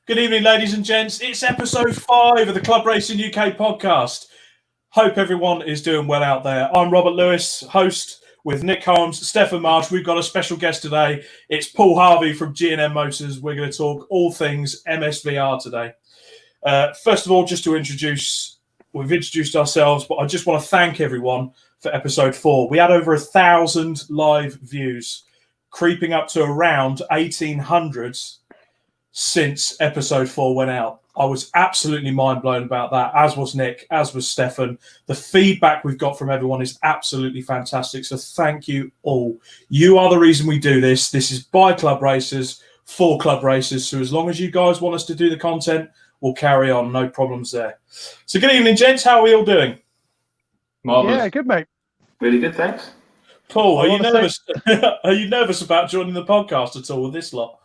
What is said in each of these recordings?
Good evening, ladies and gents. It's episode 5 of the Club Racing UK podcast. Hope everyone is doing well out there. I'm Robert Lewis, host with Nick Holmes, Stefan Marsh. We've got a special guest today. It's Paul Harvey from G&M Motors. We're going to talk all things MSVR today. First of all, just to introduce, we've introduced ourselves, but I just want to thank everyone for episode 4. We had over 1,000 live views, creeping up to around 1,800 since episode 4 went out. I was absolutely mind blown about that, as was Nick, as was Stefan. The feedback we've got from everyone is absolutely fantastic. So thank you all. You are the reason we do this. This is by club racers, for club racers. So as long as you guys want us to do the content, we'll carry on. No problems there. So good evening, gents. How are we all doing? Marvelous. Yeah, good, mate. Really good, thanks. Paul, are you nervous? Are you nervous about joining the podcast at all with this lot?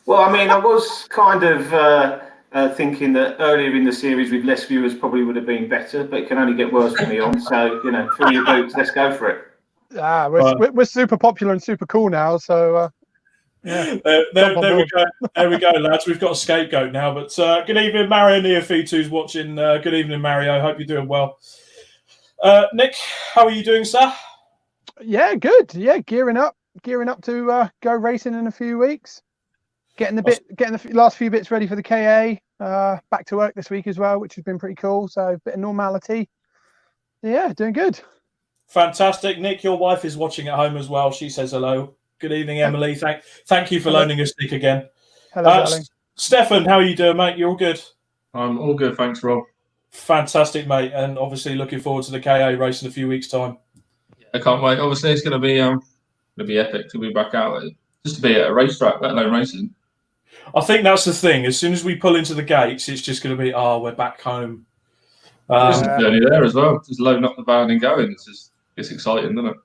Well, I mean, I was kind of thinking that earlier in the series with less viewers probably would have been better, but it can only get worse from me on. So, fill your boots, let's go for it. We're super popular and super cool now, so yeah. There we go. There we go, lads. We've got a scapegoat now. But good evening, Mario Neophyte, who's watching. Good evening, Mario. Hope you're doing well. Nick, how are you doing, sir? Yeah, good. Yeah, gearing up to go racing in a few weeks. Getting the last few bits ready for the KA. Back to work this week as well, which has been pretty cool. So a bit of normality. Yeah, doing good. Fantastic. Nick, your wife is watching at home as well. She says hello. Good evening, Emily. Thank you for loaning us Nick again. Hello, darling. Stefan, how are you doing, mate? You're all good? I'm all good, thanks, Rob. Fantastic, mate. And obviously looking forward to the KA race in a few weeks' time. I can't wait. Obviously, it's going to be epic to be back out. Just to be at a racetrack, let alone racing. I think that's the thing. As soon as we pull into the gates, it's just going to be, we're back home. There's a journey there as well. Just loading up the van and going. It's exciting, isn't it?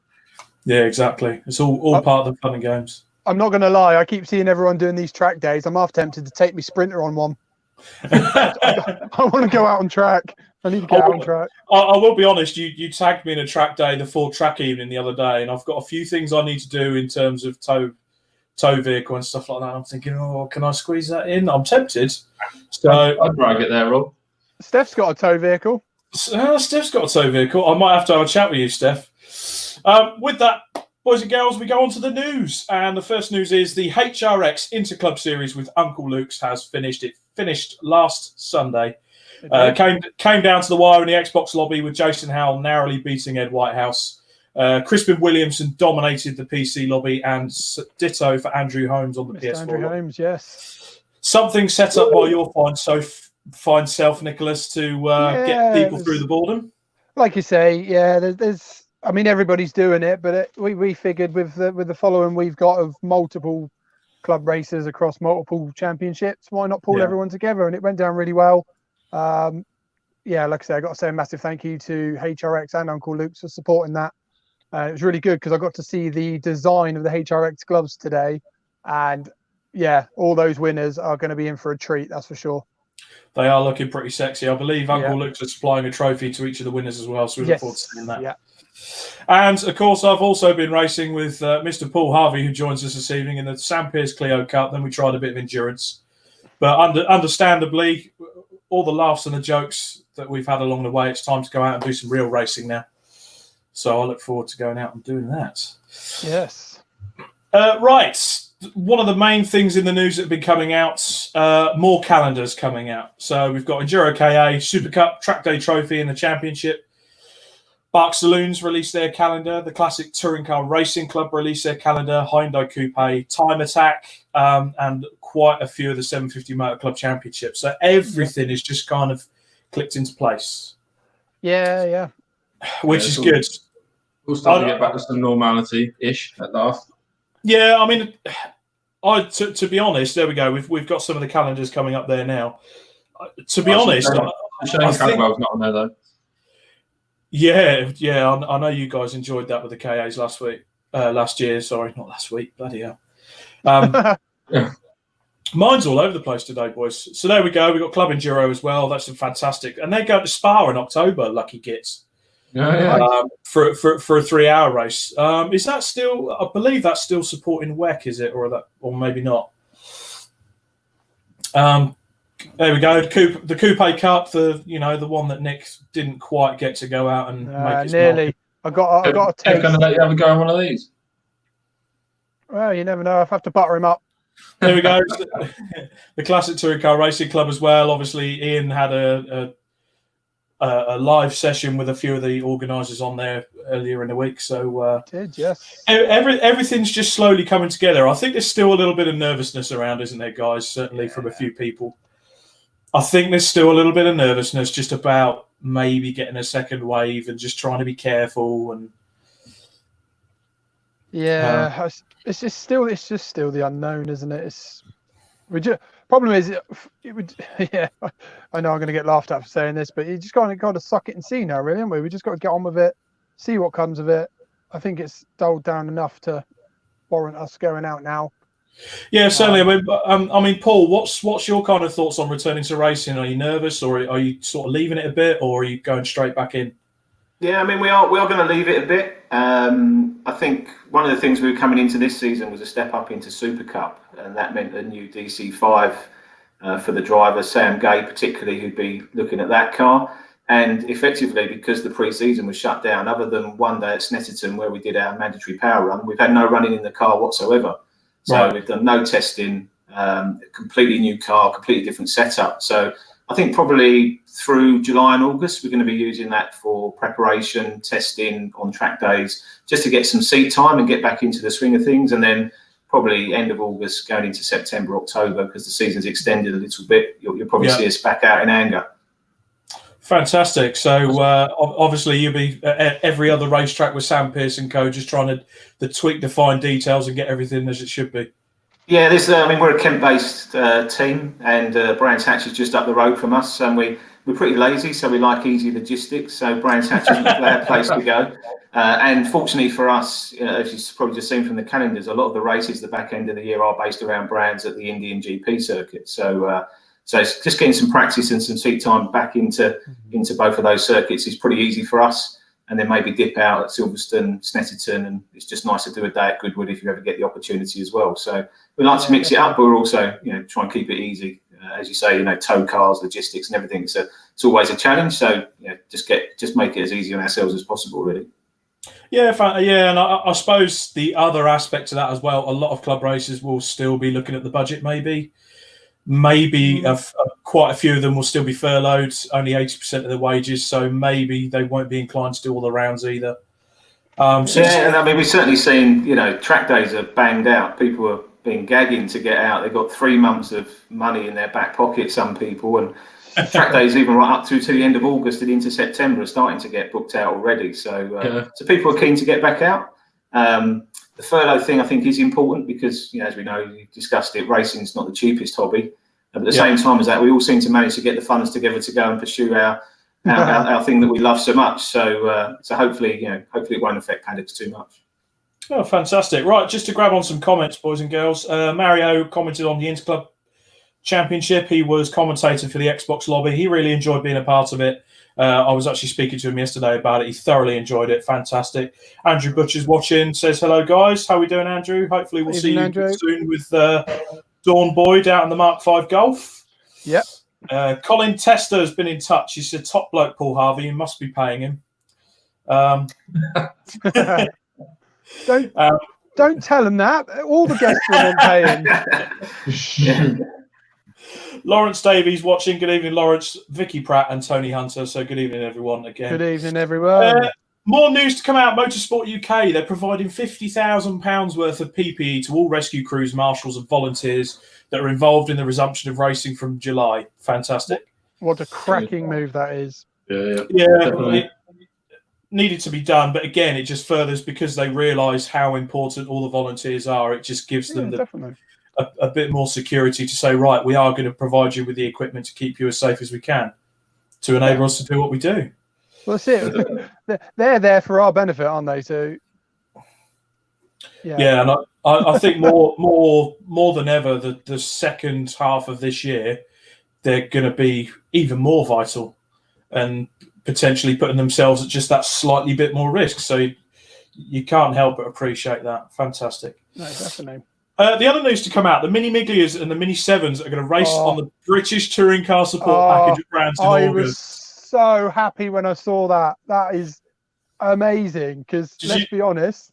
Yeah, exactly. It's all part of the fun and games. I'm not going to lie. I keep seeing everyone doing these track days. I'm half tempted to take my Sprinter on one. I want to go out on track. I need to get out on track. I will be honest. You tagged me in a track day, the Ford track evening the other day, and I've got a few things I need to do in terms of tow vehicle and stuff like that. I'm thinking, can I squeeze that in? I'm tempted. So I'd drag it there, Rob. Steph's got a tow vehicle. Steph's got a tow vehicle. I might have to have a chat with you, Steph. With that, boys and girls, we go on to the news. And the first news is the HRX Interclub Series with Uncle Luke's has finished. It finished last Sunday. Came down to the wire in the Xbox lobby with Jason Howell narrowly beating Ed Whitehouse. Crispin Williamson dominated the PC lobby, and ditto for Andrew Holmes on the PS4. Andrew Holmes, yes. Something set up by your fine self, Nicholas, to get people through the boredom. Like you say, yeah. There's. I mean, everybody's doing it, but we figured with the following we've got of multiple club races across multiple championships, why not pull everyone together? And it went down really well. Like I say, I got to say a massive thank you to HRX and Uncle Luke for supporting that. It was really good because I got to see the design of the HRX gloves today. And, all those winners are going to be in for a treat, that's for sure. They are looking pretty sexy. I believe Uncle Luke's is supplying a trophy to each of the winners as well, so we look forward to seeing that. Yeah. And, of course, I've also been racing with Mr. Paul Harvey, who joins us this evening in the Sam Pearce Clio Cup. Then we tried a bit of endurance. But understandably, all the laughs and the jokes that we've had along the way, it's time to go out and do some real racing now. So I look forward to going out and doing that. Yes. Right. One of the main things in the news that have been coming out, more calendars coming out. So we've got Enduro KA, Super Cup, Track Day Trophy and the Championship. Bark Saloons released their calendar. The Classic Touring Car Racing Club released their calendar. Hyundai Coupe, Time Attack, and quite a few of the 750 Motor Club Championships. So everything is just kind of clicked into place. Yeah. Which is good. We'll start to get back to some normality-ish at last. Yeah, I mean, to be honest, there we go. We've got some of the calendars coming up there now. To be honest, Shane Campbell's not on there though. Yeah. I know you guys enjoyed that with the KAs last year. Sorry, not last week. Bloody hell. Mine's all over the place today, boys. So there we go. We've got Club Enduro as well. That's fantastic. And they're going to Spa in October, lucky gits. For a 3-hour race. Is that still? I believe that's still supporting WEC, is it, or maybe not? There we go. The Coupe Cup, the one that Nick didn't quite get to go out and make his nearly. I got a taste. Going to let you have a go on one of these? Well, you never know. I have to butter him up. There we go. The Classic Touring Car Racing Club as well. Obviously, Ian had a live session with a few of the organisers on there earlier in the week. So did, yes. Everything's just slowly coming together. I think there's still a little bit of nervousness around, isn't there, guys? Certainly from a few people. I think there's still a little bit of nervousness just about maybe getting a second wave and just trying to be careful. And it's just still the unknown, isn't it? Problem is, it would. Yeah, I know I'm going to get laughed at for saying this, but you just got to suck it and see now, really, haven't we? We just got to get on with it, see what comes of it. I think it's dulled down enough to warrant us going out now. Yeah, certainly. I mean, Paul, what's your kind of thoughts on returning to racing? Are you nervous, or are you sort of leaving it a bit, or are you going straight back in? Yeah, I mean, we are going to leave it a bit. I think one of the things we were coming into this season was a step up into Super Cup, and that meant a new DC5 for the driver, Sam Gay particularly, who'd be looking at that car. And effectively, because the pre-season was shut down, other than one day at Snetterton where we did our mandatory power run, we've had no running in the car whatsoever. So We've done no testing, completely new car, completely different setup. So I think probably through July and August, we're going to be using that for preparation, testing on track days, just to get some seat time and get back into the swing of things. And then probably end of August, going into September, October, because the season's extended a little bit, you'll probably see us back out in anger. Fantastic. So obviously you'll be at every other racetrack with Sam Pearce and co, just trying to tweak the fine details and get everything as it should be. Yeah, we're a Kent-based team, and Brands Hatch is just up the road from us, and we're pretty lazy, so we like easy logistics. So Brands Hatch is a place to go. And fortunately for us, as you've probably just seen from the calendars, a lot of the races the back end of the year are based around Brands at the Indian GP circuit. So it's just getting some practice and some seat time back into both of those circuits is pretty easy for us. And then maybe dip out at Silverstone, Snetterton, and it's just nice to do a day at Goodwood if you ever get the opportunity as well. So we like to mix it up, but we're also, try and keep it easy. As you say, tow cars, logistics, and everything. So it's always a challenge. So just make it as easy on ourselves as possible, really. Yeah, and I suppose the other aspect to that as well, a lot of club races will still be looking at the budget. Maybe quite a few of them will still be furloughed, only 80% of the wages, so maybe they won't be inclined to do all the rounds either. And I mean, we've certainly seen, track days are banged out. People are being gagging to get out. They've got 3 months of money in their back pocket, some people, and track days even right up to the end of August and into September are starting to get booked out already. So people are keen to get back out. The furlough thing, I think, is important because, as we know, you discussed it, racing is not the cheapest hobby. And at the same time as that, we all seem to manage to get the funds together to go and pursue our thing that we love so much. So hopefully it won't affect paddocks too much. Oh, fantastic. Right, just to grab on some comments, boys and girls. Mario commented on the Interclub Championship. He was commentator for the Xbox lobby. He really enjoyed being a part of it. I was actually speaking to him yesterday about it. He thoroughly enjoyed it. Fantastic. Andrew Butcher's watching, says, hello, guys. How are we doing, Andrew? Hopefully we'll see you soon with Dawn Boyd out in the Mark 5 Golf. Yep. Colin Tester has been in touch. He said, top bloke, Paul Harvey. You must be paying him. Don't tell him that. All the guests are paying. Lawrence Davies watching. Good evening, Lawrence. Vicky Pratt and Tony Hunter. So good evening, everyone. Again. Good evening, everyone. More news to come out. Motorsport UK. They're providing £50,000 worth of PPE to all rescue crews, marshals, and volunteers that are involved in the resumption of racing from July. Fantastic. What a cracking move that is. Yeah. It needed to be done, but again, it just furthers because they realise how important all the volunteers are. It just gives them a bit more security to say, right, we are going to provide you with the equipment to keep you as safe as we can to enable us to do what we do. Well, that's it. They're there for our benefit, aren't they? So, and I think more than ever, the second half of this year, they're going to be even more vital and potentially putting themselves at just that slightly bit more risk. So you can't help but appreciate that. Fantastic. No, definitely. The other news to come out: the Mini Miglias and the Mini Sevens are going to race on the British Touring Car Support package at Brands in August. I was so happy when I saw that. That is amazing. Because let's be honest.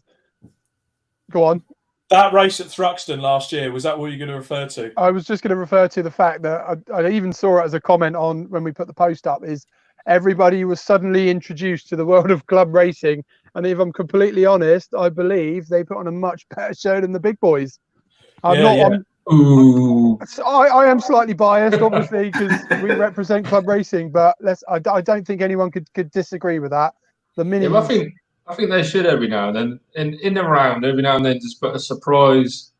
Go on. That race at Thruxton last year, was that what you're going to refer to? I was just going to refer to the fact that I even saw it as a comment on when we put the post up, is everybody was suddenly introduced to the world of club racing. And if I'm completely honest, I believe they put on a much better show than the big boys. I am slightly biased, obviously, because we represent club racing, but I don't think anyone could disagree with that. The Mini... Yeah, I think they should every now and then, in the round, every now and then, just put a surprise,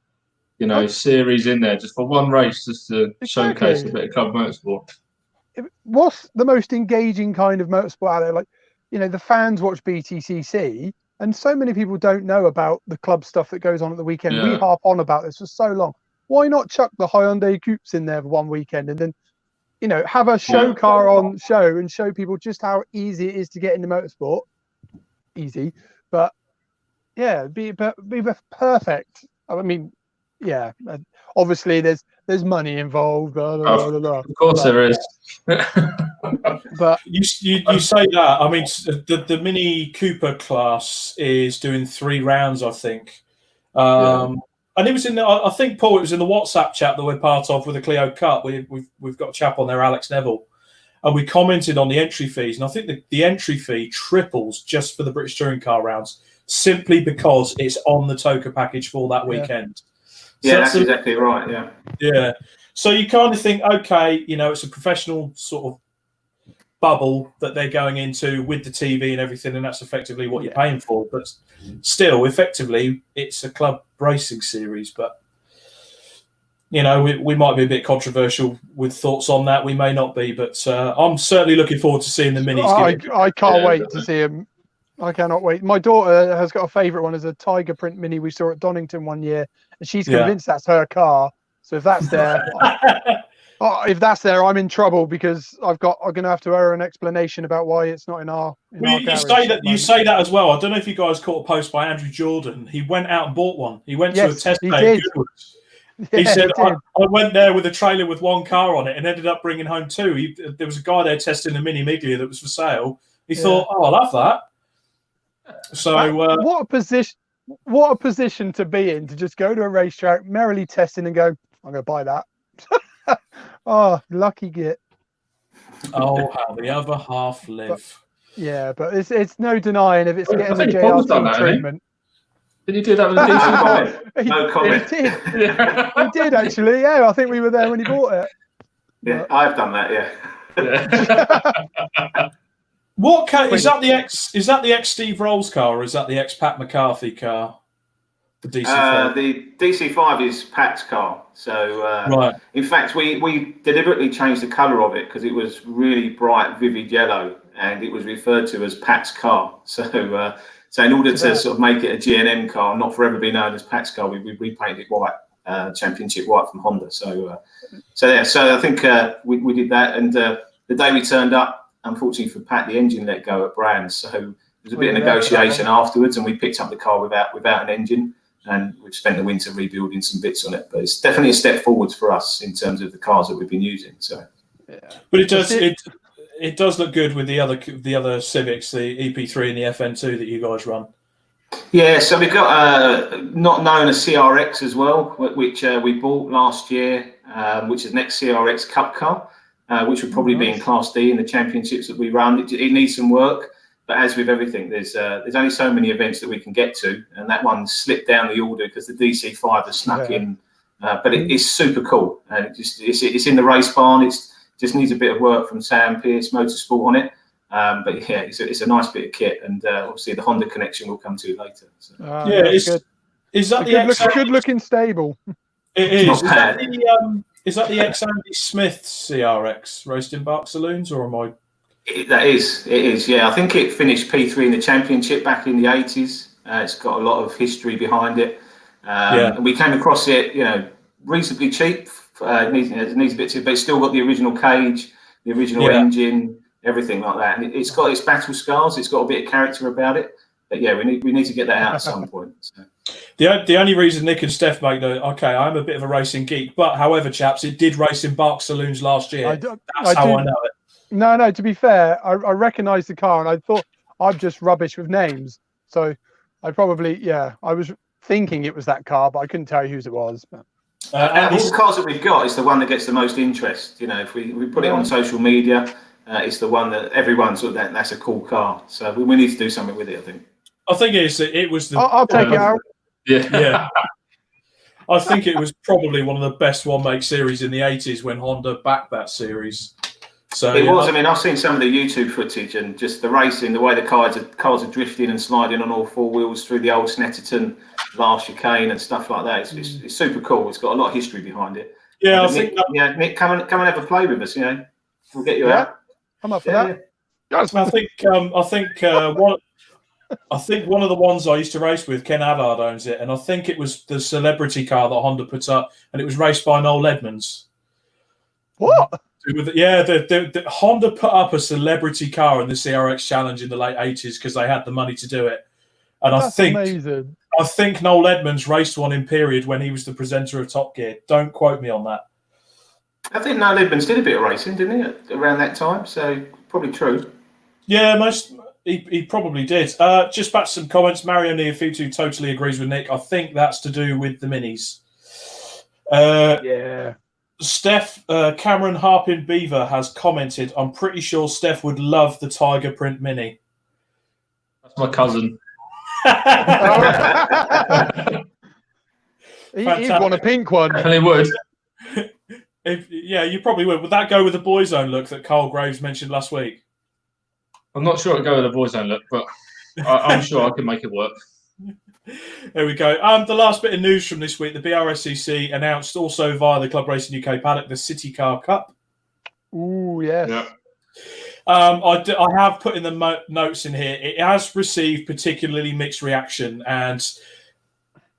series in there just for one race, just to showcase a bit of club motorsport. What's the most engaging kind of motorsport out there? Like, the fans watch BTCC, and so many people don't know about the club stuff that goes on at the weekend. Yeah. We harp on about this for so long. Why not chuck the Hyundai Coupes in there for one weekend and then, have a show car on show and show people just how easy it is to get into motorsport? Easy, but yeah, be perfect. I mean, yeah, obviously there's money involved. Blah, blah, blah, blah. Of course there is. But you say that. I mean, the Mini Cooper class is doing 3 rounds, I think. And it was I think, Paul, it was in the WhatsApp chat that we're part of with the Clio Cup. We've got a chap on there, Alex Neville. And we commented on the entry fees, and I think the entry fee triples just for the British Touring Car rounds, simply because it's on the Toka package for that weekend. Yeah, that's exactly right. Yeah. Yeah. So you kind of think, okay, it's a professional sort of bubble that they're going into with the TV and everything, and that's effectively what you're paying for. But still, effectively, it's a club racing series, but. We might be a bit controversial with thoughts on that. We may not be, but I'm certainly looking forward to seeing the minis. I can't wait to see them. I cannot wait. My daughter has got a favourite one as a Tiger Print Mini we saw at Donington one year, and she's convinced that's her car. So if that's there, I'm in trouble because I'm going to have to owe her an explanation about why it's not in our. You say that as well. I don't know if you guys caught a post by Andrew Jordan. He went out and bought one. He went to a test day at Goodwood. He said, I went there with a trailer with 1 car on it and ended up bringing home 2. There was a guy there testing a Mini Miglia that was for sale. He thought, I love that. So what a position to be in, to just go to a racetrack, merrily testing and go, I'm going to buy that. Oh, lucky git. Oh, how the other half live. But it's no denying if it's getting the JRT treatment. Did you do that with a decent No comment. He did actually. Yeah, I think we were there when he bought it. Yeah, I've done that. Yeah. What car is that? Is that the ex Steve Rolls car, or is that the ex Pat McCarthy car? The DC5. The DC5 is Pat's car. So right. In fact, we deliberately changed the colour of it because it was really bright, vivid yellow, and it was referred to as Pat's car. So in order to sort of make it a G&M car, not forever be known as Pat's car, we repainted it white, championship white from Honda. So I think we did that. And the day we turned up, unfortunately for Pat, the engine let go at Brands. So there was a bit of negotiation afterwards, and we picked up the car without an engine. And we've spent the winter rebuilding some bits on it. But it's definitely a step forwards for us in terms of the cars that we've been using. So, but it does look good with the other Civics, the EP3 and the FN2 that you guys run. Yeah, so we've got not known as CRX as well, which we bought last year, which is next CRX Cup car, which would probably be in Class D in the championships that we run. It needs some work, but as with everything, there's only so many events that we can get to, and that one slipped down the order because the DC5 has snuck in. But it's super cool, and it's in the race barn. It just needs a bit of work from Sam Pearce Motorsport on it. But yeah, it's a nice bit of kit, and obviously the Honda connection we'll come to later. So. Is that good looking stable? It is. Not bad. Is that the ex Andy Smith CRX roasting bark saloons, or am I? It is. Yeah, I think it finished P3 in the championship back in the 80s. It's got a lot of history behind it. And we came across it, reasonably cheap. It needs a bit too, but it's still got the original cage, the original engine, everything like that. And it's got its battle scars. It's got a bit of character about it. But yeah, we need to get that out at some point. So. The only reason Nick and Steph make I'm a bit of a racing geek, but however, chaps, it did race in Bark Saloons last year. That's how I know it. No, to be fair, I recognised the car and I thought I'm just rubbish with names. So I probably, I was thinking it was that car, but I couldn't tell you whose it was. But. All the cars that we've got is the one that gets the most interest. If we put it on social media, it's the one that everyone sort of that's a cool car. So we need to do something with it, I think. I think it was the. I'll take it out. Yeah. I think it was probably one of the best one-make series in the 80s when Honda backed that series. So it was. I mean, I've seen some of the YouTube footage and just the racing, the way the cars are drifting and sliding on all four wheels through the old Snetterton last chicane and stuff like that. It's super cool. It's got a lot of history behind it. Yeah, Nick, come and have a play with us. We'll get you out. I'm up for that. Yeah. I think one of the ones I used to race with, Ken Allard owns it, and I think it was the celebrity car that Honda put up, and it was raced by Noel Edmonds. What? The Honda put up a celebrity car in the CRX Challenge in the late 80s because they had the money to do it. And amazing. I think Noel Edmonds raced one in period when he was the presenter of Top Gear. Don't quote me on that. I think Noel Edmonds did a bit of racing, didn't he, around that time? So probably true. Yeah, he probably did. Just back to some comments. Mario Neofitu totally agrees with Nick. I think that's to do with the minis. Steph, Cameron Harpin Beaver has commented, I'm pretty sure Steph would love the Tiger Print Mini. That's my cousin. He'd want a pink one. And he would. You probably would. Would that go with the Boyzone look that Carl Graves mentioned last week? I'm not sure it'd go with the Boyzone look, but I'm sure I can make it work. There we go. The last bit of news from this week, the BRSCC announced also via the Club Racing UK paddock the City Car Cup. Ooh, yes. Yeah. I have put in the notes in here. It has received particularly mixed reaction, and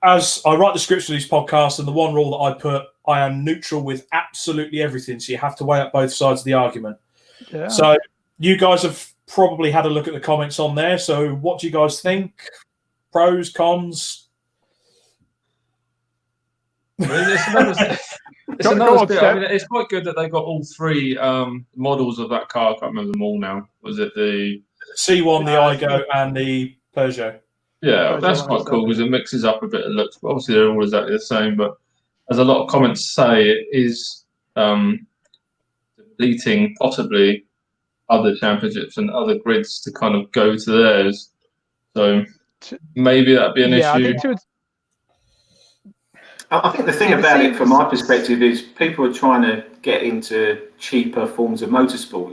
as I write the scripts for these podcasts, and the one rule that I put, I am neutral with absolutely everything, so you have to weigh up both sides of the argument. Yeah. So you guys have probably had a look at the comments on there. So what do you guys think? Pros, cons? It's another bit. I mean, it's quite good that they got all three models of that car. I can't remember them all now. Was it the C1, the Igo, and the Peugeot? Yeah, that's quite cool because it mixes up a bit of looks. But obviously, they're all exactly the same. But as a lot of comments say, it is depleting possibly other championships and other grids to kind of go to theirs. So maybe that'd be an issue. I think the thing about it, from my perspective, is people are trying to get into cheaper forms of motorsport.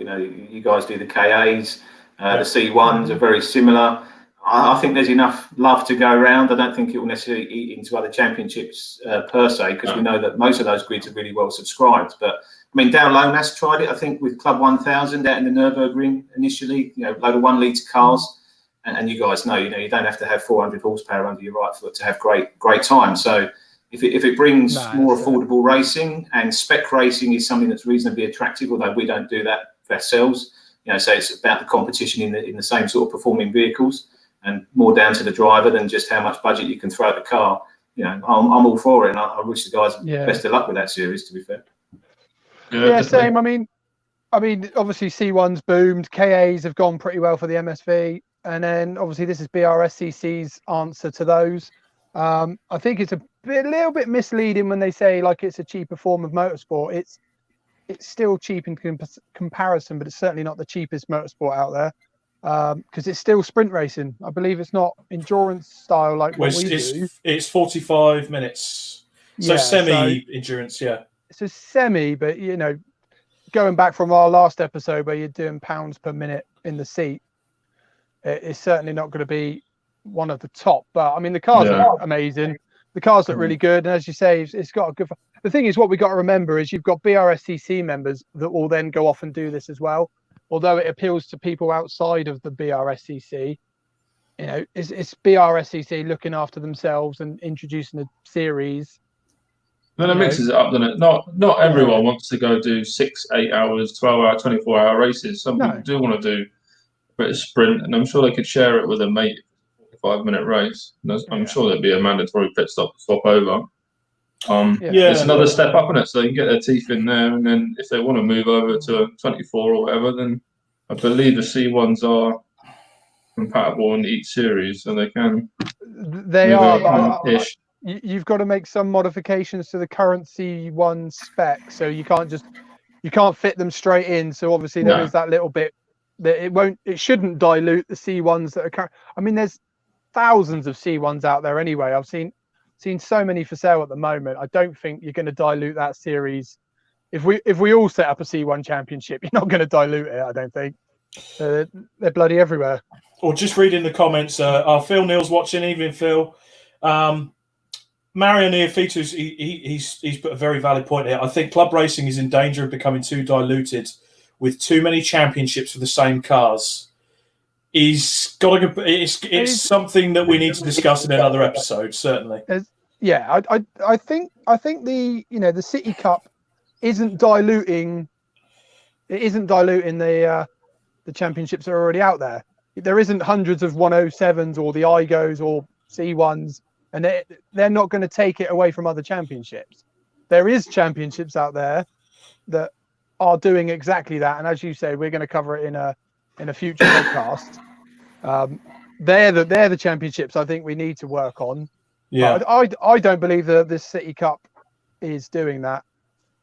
You guys do the KAs, the C1s are very similar. I think there's enough love to go around. I don't think it will necessarily eat into other championships per se, because we know that most of those grids are really well subscribed. But I mean, Down Lomas tried it, I think, with Club 1000 out in the Nürburgring initially. Load of 1 litre cars, and you guys know, you don't have to have 400 horsepower under your right foot to have great time. So if it brings more affordable racing, and spec racing is something that's reasonably attractive, although we don't do that ourselves. So it's about the competition in the same sort of performing vehicles, and more down to the driver than just how much budget you can throw at the car. I'm all for it, and I wish the guys best of luck with that series, to be fair. Yeah, same. I mean, obviously C1's boomed, KAs have gone pretty well for the MSV, and then obviously this is BRSCC's answer to those. I think it's a little bit misleading when they say like it's a cheaper form of motorsport. It's still cheap in comparison, but it's certainly not the cheapest motorsport out there, because it's still sprint racing. I believe it's not endurance style like what we do. It's 45 minutes, so semi-endurance, It's a semi, but going back from our last episode where you're doing pounds per minute in the seat, it's certainly not going to be one of the top. But I mean, the cars are amazing. The cars look really good, and as you say, it's got a good. The thing is, what we got to remember is you've got BRSCC members that will then go off and do this as well. Although it appeals to people outside of the BRSCC, it's BRSCC looking after themselves and introducing a series. Then it mixes it up, doesn't it? Not everyone wants to go do 6, 8 hours, 12 hour, 24-hour races. Some people do want to do a bit of sprint, and I'm sure they could share it with a mate, 5-minute race. I'm sure there'd be a mandatory pit stop to swap over. Yeah. It's another step up in it, so they can get their teeth in there, and then if they want to move over to 24 or whatever, then I believe the C1s are compatible in each series, so they can. They are. You've got to make some modifications to the current C1 spec, so you can't fit them straight in. So obviously there is that little bit that it shouldn't dilute the C1s that are. I mean, there's thousands of C1s out there anyway. I've seen so many for sale at the moment. I don't think you're going to dilute that series. If we all set up a C1 championship, you're not going to dilute it. I don't think. They're bloody everywhere. Or just reading the comments. Phil Neal's watching. Evening, Phil. Mario Neophytus, he's put a very valid point here. I think club racing is in danger of becoming too diluted with too many championships for the same cars. It's something that we need to discuss in another episode, certainly. I think the City Cup isn't diluting. It isn't diluting the championships that are already out there. There isn't hundreds of 107s or the IGOs or C1s, and they're not going to take it away from other championships. There is championships out there that are doing exactly that, and as you say, we're going to cover it in a future podcast. They're the championships I think we need to work on. Yeah, I don't believe that this City Cup is doing that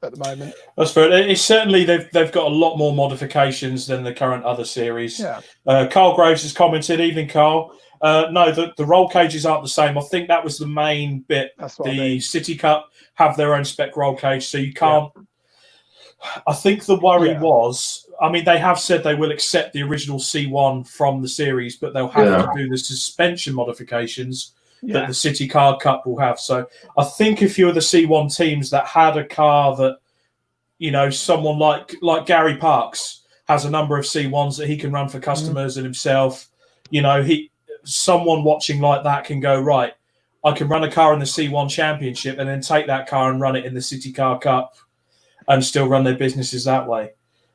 at the moment. That's fair. It's certainly they've got a lot more modifications than the current other series. Yeah. Carl Graves has commented. Evening, Carl. No, the roll cages aren't the same. I think that was the main bit. That's what I mean. City Cup have their own spec roll cage, so you can't. Yeah. I think the worry was, I mean, they have said they will accept the original C1 from the series, but they'll have to do the suspension modifications that the City Car Cup will have. So I think if you're the C1 teams that had a car that, someone like Gary Parks has a number of C1s that he can run for customers and himself, someone watching like that can go, right, I can run a car in the C1 Championship and then take that car and run it in the City Car Cup and still run their businesses that way.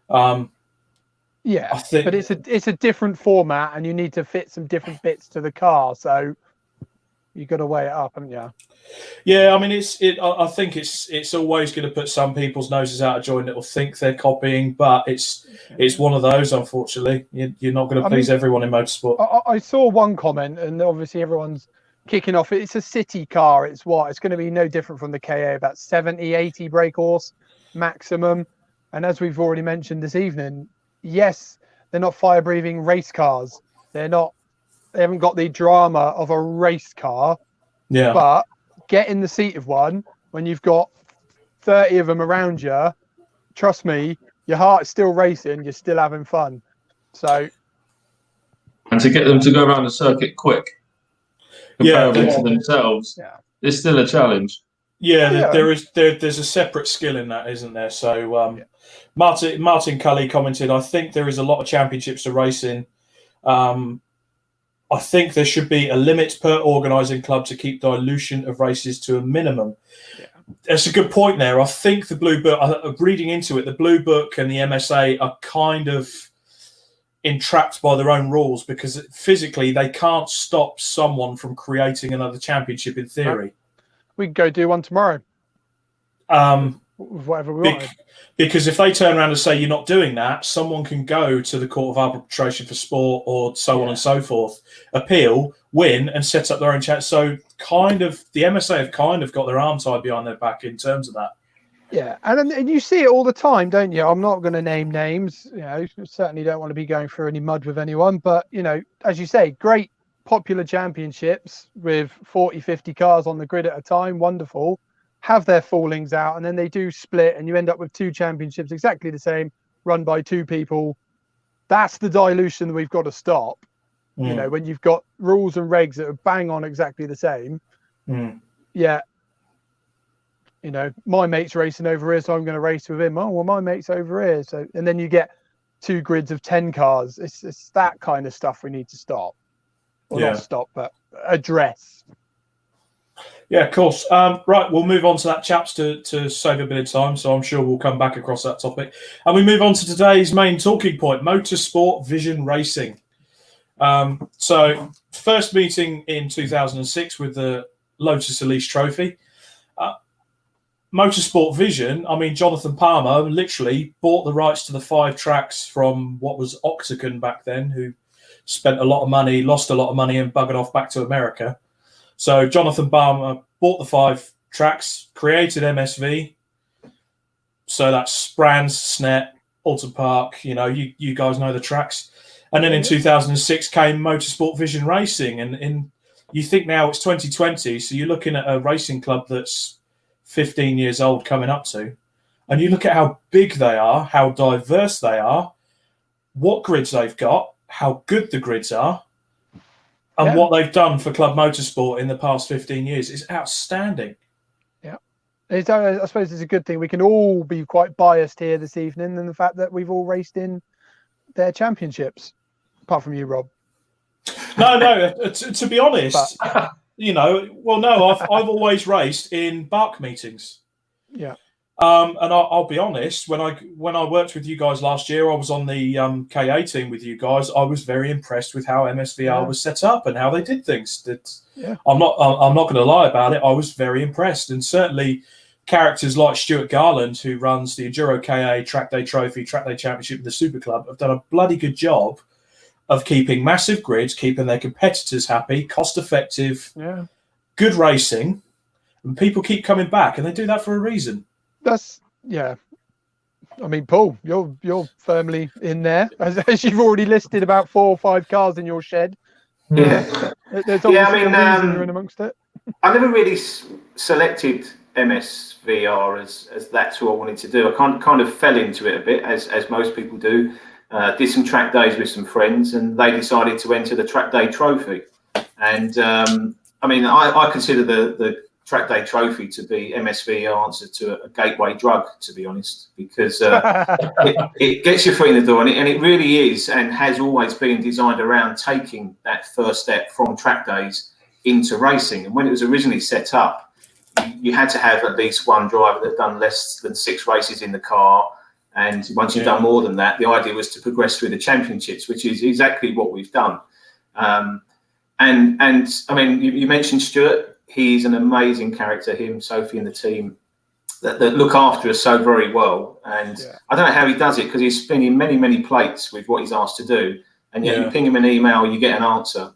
But it's a different format, and you need to fit some different bits to the car. So you've got to weigh it up, haven't you? Yeah, I mean, I think it's always going to put some people's noses out of joint that will think they're copying, but it's one of those. Unfortunately, you're not going to please everyone in motorsport. I saw one comment, and obviously everyone's kicking off. It's a city car. It's going to be no different from the KA, about 70, 80 brake horse maximum. And as we've already mentioned this evening, yes, they're not fire-breathing race cars. They haven't got the drama of a race car. Yeah. But get in the seat of one when you've got 30 of them around you. Trust me, your heart is still racing. You're still having fun. So, and to get them to go around the circuit quick, comparable to themselves, it's still a challenge. Yeah, there's a separate skill in that, isn't there? So Martin Cully commented, I think there is a lot of championships to race in. I think there should be a limit per organising club to keep dilution of races to a minimum. Yeah. That's a good point there. I think the Blue Book, reading into it, the Blue Book and the MSA are kind of entrapped by their own rules because physically they can't stop someone from creating another championship in theory. We could go do one tomorrow. Whatever we want. Because if they turn around and say you're not doing that, someone can go to the Court of Arbitration for Sport or so on and so forth, appeal, win, and set up their own chat. So kind of the MSA have kind of got their arm tied behind their back in terms of that. Yeah, and you see it all the time, don't you? I'm not going to name names. Certainly don't want to be going through any mud with anyone. But, as you say, great popular championships with 40, 50 cars on the grid at a time. Wonderful. Have their fallings out, and then they do split, and you end up with two championships exactly the same, run by two people. That's the dilution that we've got to stop. When you've got rules and regs that are bang on exactly the same. Yeah. My mate's racing over here, so I'm going to race with him. Oh, well, my mate's over here. So, and then you get two grids of 10 cars. It's that kind of stuff we need to stop. Or not stop, but address. Yeah, of course. Right, we'll move on to that, chaps, to save a bit of time. So I'm sure we'll come back across that topic. And we move on to today's main talking point, motorsport vision racing. So first meeting in 2006 with the Lotus Elise Trophy. Motorsport Vision, I mean, Jonathan Palmer literally bought the rights to the 5 tracks from what was Octagon back then, who spent a lot of money, lost a lot of money, and buggered off back to America. So Jonathan Palmer bought the 5 tracks, created MSV. So that's Brands, Snet, Alton Park, you guys know the tracks. And then in 2006 came Motorsport Vision Racing. And you think now it's 2020, so you're looking at a racing club that's 15 years old coming up to, and you look at how big they are, how diverse they are, what grids they've got, how good the grids are, and what they've done for Club Motorsport in the past 15 years is outstanding. Yeah. I suppose it's a good thing. We can all be quite biased here this evening in the fact that we've all raced in their championships, apart from you, Rob. No, to be honest... I've always raced in Bark meetings. Yeah. And I'll be honest, when I worked with you guys last year, I was on the KA team with you guys. I was very impressed with how MSVR was set up and how they did things. I'm not going to lie about it. I was very impressed, and certainly characters like Stuart Garland, who runs the Enduro KA Track Day Trophy, Track Day Championship, and the Super Club, have done a bloody good job of keeping massive grids, keeping their competitors happy, cost-effective, good racing, and people keep coming back, and they do that for a reason. I mean, Paul, you're firmly in there, as you've already listed about 4 or 5 cars in your shed. Yeah, there's obviously a reason you're in amongst it. I never really selected MSVR as that's who I wanted to do. I kind of fell into it a bit, as most people do. Did some track days with some friends, and they decided to enter the Track Day Trophy. And I consider the Track Day Trophy to be MSV's answer to a gateway drug, to be honest, because it gets your foot in the door, and it really is and has always been designed around taking that first step from track days into racing. And when it was originally set up, you had to have at least one driver that had done less than 6 races in the car. And once you've done more than that, the idea was to progress through the championships, which is exactly what we've done. And I mean, you mentioned Stuart. He's an amazing character, him, Sophie, and the team that look after us so very well. And I don't know how he does it, because he's spinning many, many plates with what he's asked to do. And yet you ping him an email, you get an answer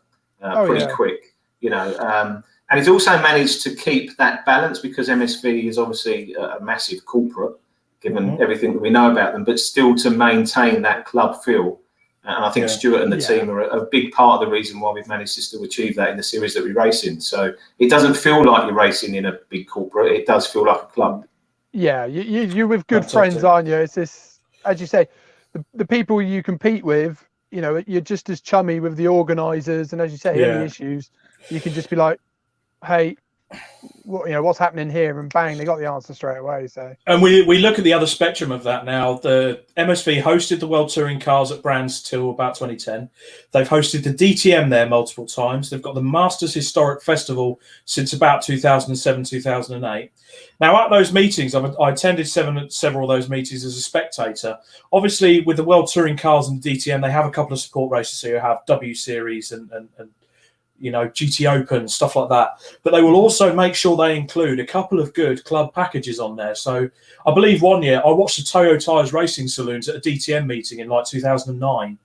pretty quick, And he's also managed to keep that balance, because MSV is obviously a massive corporate, given everything that we know about them, but still to maintain that club feel. And I think Stuart and the team are a big part of the reason why we've managed to still achieve that in the series that we race in. So it doesn't feel like you're racing in a big corporate. It does feel like a club. Yeah, you're with good friends, aren't you? It's this, as you say, the people you compete with, you're just as chummy with the organisers. And as you say, any issues, you can just be like, hey, what's happening here, and bang, they got the answer straight away. So, and we look at the other spectrum of that now. The MSV hosted the World Touring Cars at Brands till about 2010. They've hosted the DTM there multiple times. They've got the Masters Historic Festival since about 2007, 2008. Now, at those meetings, I attended several of those meetings as a spectator. Obviously, with the World Touring Cars and DTM, they have a couple of support races. So you have W Series and GT Open, stuff like that. But they will also make sure they include a couple of good club packages on there. So I believe one year I watched the Toyo Tires Racing Saloons at a DTM meeting in 2009,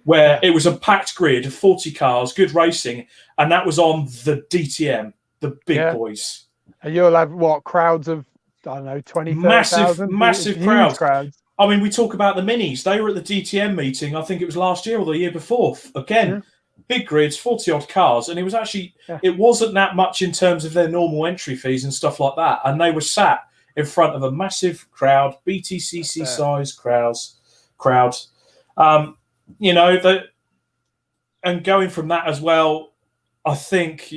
where it was a packed grid of 40 cars, good racing, and that was on the DTM, the big boys. And you'll have, crowds of, 20, 30,000? Massive crowds. I mean, we talk about the minis. They were at the DTM meeting, I think it was last year or the year before. Again, big grids, 40-odd cars, and it was actually, it wasn't that much in terms of their normal entry fees and stuff like that. And they were sat in front of a massive crowd, BTCC size crowd. And going from that as well, I think,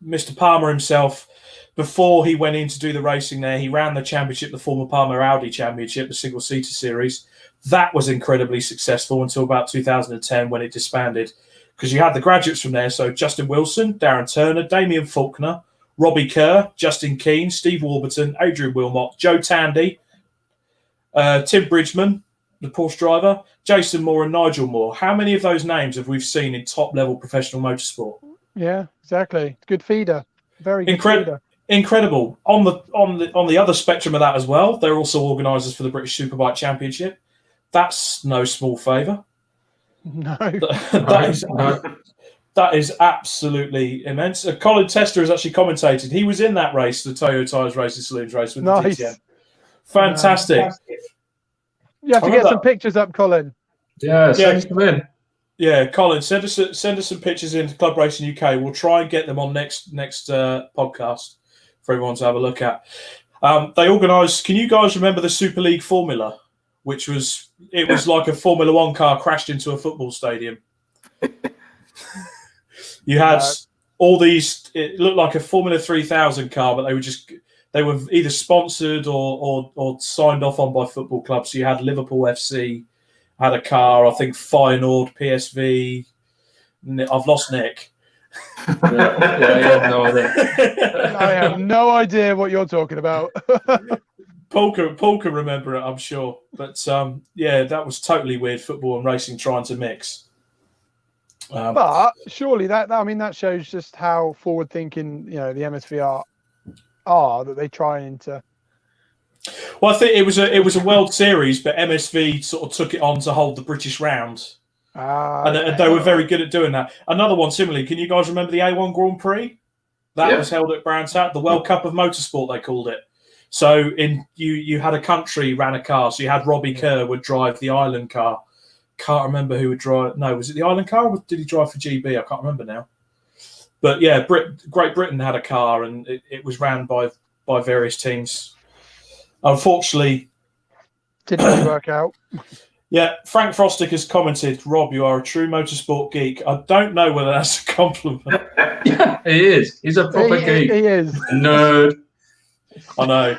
Mr. Palmer himself, before he went in to do the racing there, he ran the championship, the former Palmer Audi Championship, the single-seater series. That was incredibly successful until about 2010 when it disbanded, because you had the graduates from there. So Justin Wilson, Darren Turner, Damien Faulkner, Robbie Kerr, Justin Keane, Steve Warburton, Adrian Wilmot, Joe Tandy, Tim Bridgman, the Porsche driver, Jason Moore and Nigel Moore. How many of those names have we seen in top-level professional motorsport? Yeah, exactly. Good feeder. Very good feeder. Incredible. On the other spectrum of that as well, they're also organisers for the British Superbike Championship. That's no small favour. No. That is absolutely immense. Colin Tester has actually commentated. He was in that race, the Toyo Tyres Racing Saloons race with the DTM. Fantastic. You have to get some pictures up, Colin. Yeah, send them in. Yeah, Colin, send us some pictures into Club Racing UK. We'll try and get them on next podcast for everyone to have a look at. They organised. Can you guys remember the Super League Formula, which was like a Formula One car crashed into a football stadium? You had all these. It looked like a Formula 3000 car, but they were either sponsored or signed off on by football clubs. So you had Liverpool FC had a car. I think Feyenoord, PSV. I've lost Nick. I have no idea what you're talking about. Paul can remember it, I'm sure. But that was totally weird. Football and racing trying to mix. But surely that shows just how forward-thinking the MSVR are, that they try to. Well, I think it was a World Series, but MSV sort of took it on to hold the British round, and they were very good at doing that. Another one similarly. Can you guys remember the A1 Grand Prix? That was held at Brands Hatch, the World Cup of Motorsport, they called it. So you had a country ran a car. So you had Robbie Kerr would drive the Ireland car. Can't remember who would drive. No, was it the Ireland car or did he drive for GB? I can't remember now. But yeah, Great Britain had a car and it was ran by various teams. Unfortunately, didn't really work out. Yeah, Frank Frostick has commented, Rob, you are a true motorsport geek. I don't know whether that's a compliment. Yeah, he is. He's a proper geek. He is. Nerd. I know.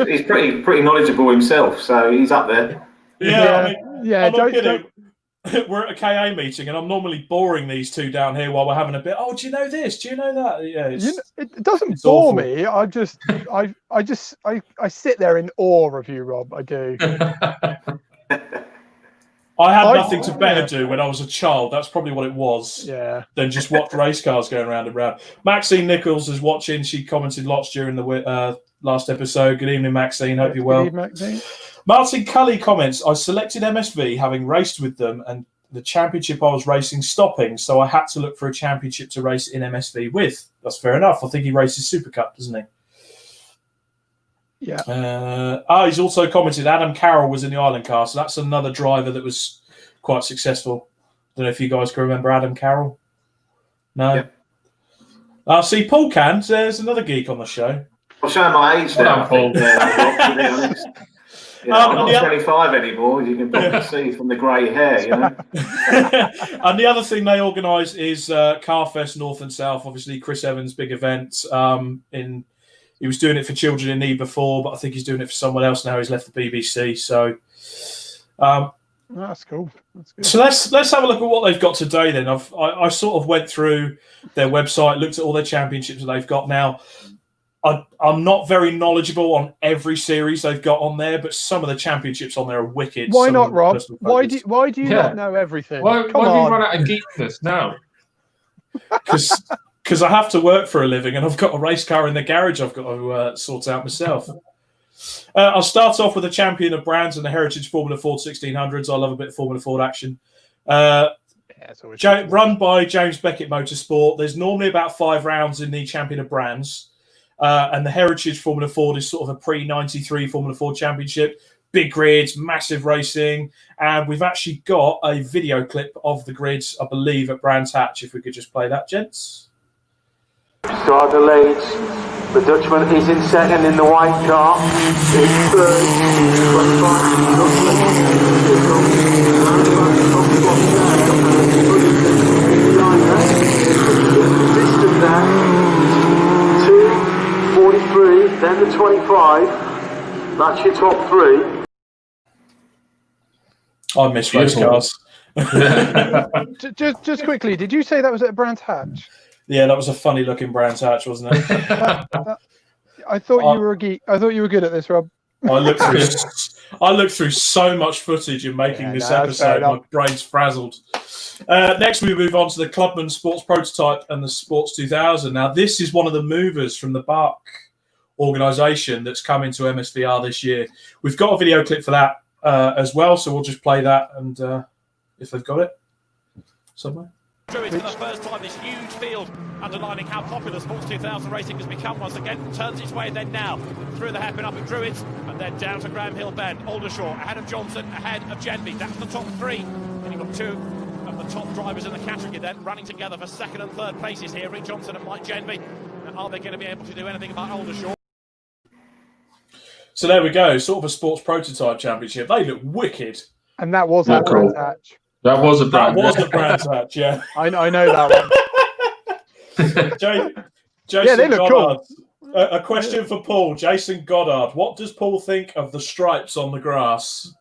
He's pretty knowledgeable himself, so he's up there. Yeah. I'm not kidding. Don't... We're at a KA meeting, and I'm normally boring these two down here while we're having a bit. Oh, do you know this? Do you know that? Yeah, it doesn't bore me. I sit there in awe of you, Rob. I do. I had nothing to better do when I was a child. That's probably what it was. Yeah. Than just watch race cars going round and round. Maxine Nichols is watching. She commented lots during the last episode. Good evening, Maxine. Hope you're well. Good evening, Maxine. Martin Cully comments, I selected MSV having raced with them and the championship I was racing stopping, so I had to look for a championship to race in MSV with. That's fair enough. I think he races Super Cup, doesn't he? Yeah. He's also commented Adam Carroll was in the Island car, so that's another driver that was quite successful. Don't know if you guys can remember Adam Carroll. No? Yeah. See, Paul can. There's another geek on the show. I'll show my age now, Paul. To be honest. I'm not 25 anymore, as you can probably see from the grey hair, And the other thing they organise is Carfest North and South. Obviously, Chris Evans' big event. He was doing it for Children in Need before, but I think he's doing it for someone else now. He's left the BBC. So that's cool. That's good. So let's have a look at what they've got today. Then I sort of went through their website, looked at all their championships that they've got now. I'm not very knowledgeable on every series they've got on there, but some of the championships on there are wicked. Why not, Rob? Why do you not know everything? Why do you run out of geekness now? Because I have to work for a living and I've got a race car in the garage I've got to sort out myself. I'll start off with the champion of brands and the Heritage Formula Ford 1600s. I love a bit of Formula Ford action. Run by James Beckett Motorsport. There's normally about 5 rounds in the champion of brands. And the Heritage Formula Ford is sort of a pre-93 Formula Ford championship. Big grids, massive racing. And we've actually got a video clip of the grids, I believe, at Brands Hatch. If we could just play that, gents. Driver leads. The Dutchman is in second in the white car. In third. 43, then the 25. That's your top 3. I miss race cars. just quickly, did you say that was at Brands Hatch? Yeah, that was a funny looking Brands Hatch, wasn't it? I thought you were a geek. I thought you were good at this, Rob. I looked I looked through so much footage in making this episode. My brain's frazzled. Next, we move on to the Clubman Sports Prototype and the Sports 2000. Now, this is one of the movers from the Bark organisation that's come into MSVR this year. We've got a video clip for that as well, so we'll just play that, and if they've got it somewhere. Druids for the first time, this huge field underlining how popular Sports 2000 racing has become once again. Turns its way then now through the hairpin up at Druids and then down to Graham Hill Bend. Aldershaw ahead of Johnson, ahead of Genby. That's the top three. And you've got two of the top drivers in the category then running together for second and third places here. Rick Johnson and Mike Genby. And are they going to be able to do anything about Aldershaw? So there we go, sort of a sports prototype championship. They look wicked. And that was a Brands Hatch. That was a Brands Hatch, yeah. I know that one. Jason they look Goddard. cool. A question for Paul. Jason Goddard. What does Paul think of the stripes on the grass?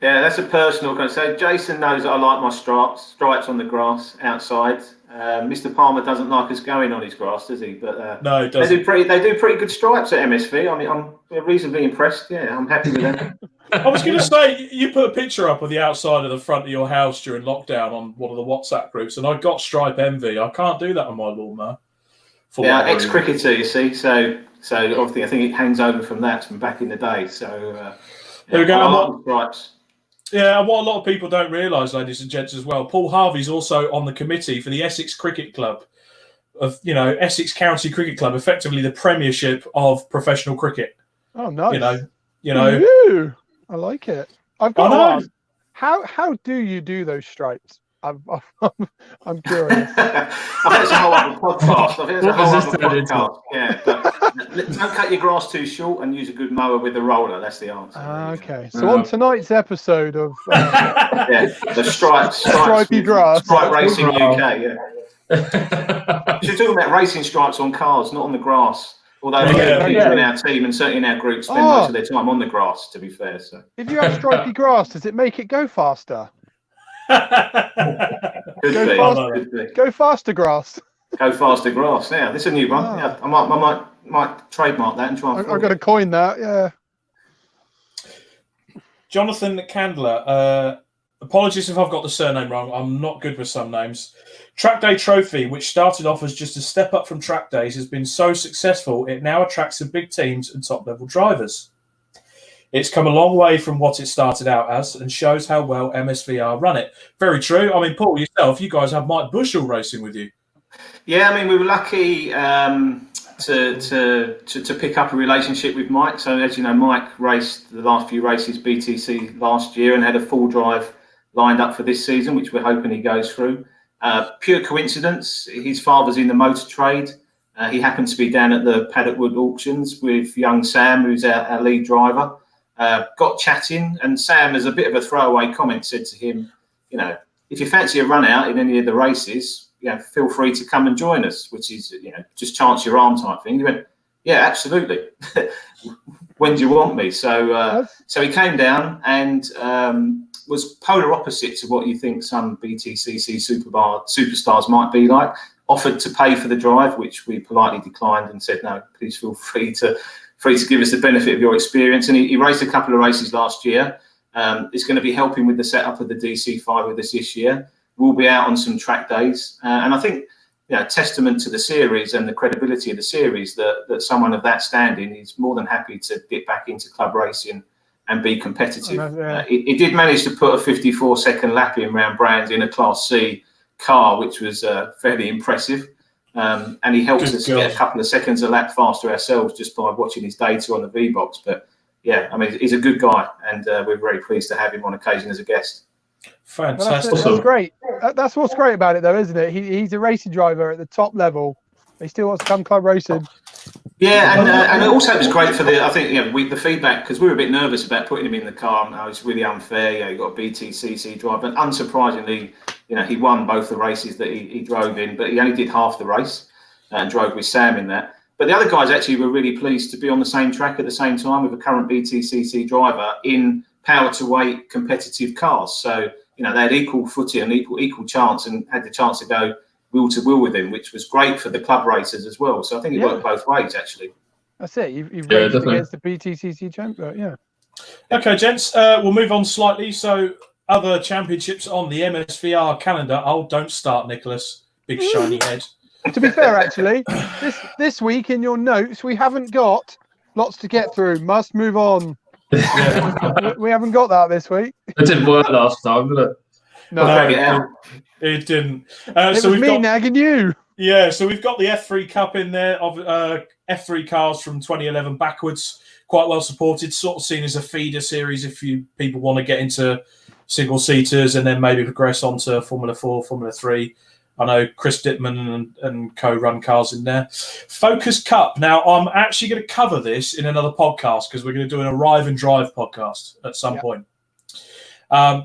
Yeah, that's a personal kind. So Jason knows that I like my stripes on the grass outside. Mr. Palmer doesn't like us going on his grass, does he? But no, he doesn't. They do pretty good stripes at MSV. I mean, I'm reasonably impressed. Yeah, I'm happy with them. I was going to say, you put a picture up of the outside of the front of your house during lockdown on one of the WhatsApp groups, and I got stripe envy. I can't do that on my lawnmower. Yeah, ex-cricketer, you see. So obviously, I think it hangs over from back in the day. So there we go. I like the stripes. Yeah, and what a lot of people don't realise, ladies and gents, as well, Paul Harvey's also on the committee for the Essex Cricket Club, Essex County Cricket Club, effectively the Premiership of professional cricket. Oh, nice. You know. Ooh, I like it. I've got to ask, how do you do those stripes? I'm curious. I think it's a whole other podcast. Yeah, but don't cut your grass too short and use a good mower with a roller. That's the answer. Okay, so on tonight's episode of the stripy grass, Stripe Racing UK. Yeah, you're talking about racing stripes on cars, not on the grass. Although people in our team and certainly in our group spend most of their time on the grass. To be fair, so if you have stripy grass, does it make it go faster? Go faster grass. Go faster grass. Yeah, this is a new one. Oh. Yeah, I might trademark that and try. I've got to coin that. Yeah. Jonathan Candler. Apologies if I've got the surname wrong. I'm not good with some names. Track Day Trophy, which started off as just a step up from track days, has been so successful it now attracts the big teams and top level drivers. It's come a long way from what it started out as and shows how well MSVR run it. Very true. I mean, Paul, yourself, you guys have Mike Bushell racing with you. Yeah, I mean, we were lucky to pick up a relationship with Mike. So, as you know, Mike raced the last few races BTC last year and had a full drive lined up for this season, which we're hoping he goes through. Pure coincidence, his father's in the motor trade. He happened to be down at the Paddock Wood auctions with young Sam, who's our lead driver. Got chatting, and Sam, as a bit of a throwaway comment, said to him, if you fancy a run out in any of the races, feel free to come and join us, which is, just chance your arm type thing. He went, yeah, absolutely. When do you want me? So he came down and was polar opposite to what you think some BTCC superstars might be like. Offered to pay for the drive, which we politely declined and said, no, please feel free to give us the benefit of your experience. And he raced a couple of races last year. It's going to be helping with the setup of the DC5 with us this year. We'll be out on some track days. And I think, testament to the series and the credibility of the series that someone of that standing is more than happy to get back into club racing and be competitive. He did manage to put a 54-second lap in round Brands in a Class C car, which was fairly impressive. And he helped us get a couple of seconds a lap faster ourselves just by watching his data on the V-Box. But yeah, I mean, he's a good guy, and we're very pleased to have him on occasion as a guest. Fantastic. That's great. That's what's great about it, though, isn't it? He's a racing driver at the top level. He still wants to come club racing. Yeah, and also it was great for the feedback, because we were a bit nervous about putting him in the car. It was really unfair. He got a BTCC drive, and unsurprisingly, he won both the races that he drove in, but he only did half the race and drove with Sam in that. But the other guys actually were really pleased to be on the same track at the same time with a current BTCC driver in power to weight competitive cars. So they had equal footing and equal chance, and had the chance to go wheel to wheel with him, which was great for the club racers as well. So I think it worked both ways, actually. That's it. You've raced against the BTCC champion. Yeah. Okay, gents, we'll move on slightly. So, other championships on the MSVR calendar. Oh, don't start, Nicholas. Big shiny head. To be fair, actually, this week in your notes, we haven't got lots to get through. Must move on. Yeah. We haven't got that this week. It didn't work last time, did it? No, It didn't. it was me nagging you. Yeah, so we've got the F3 Cup in there of F3 cars from 2011 backwards, quite well supported, sort of seen as a feeder series if people want to get into single seaters and then maybe progress on to Formula 4, Formula 3. I know Chris Dittman and co-run cars in there. Focus Cup. Now, I'm actually going to cover this in another podcast because we're going to do an Arrive and Drive podcast at some point.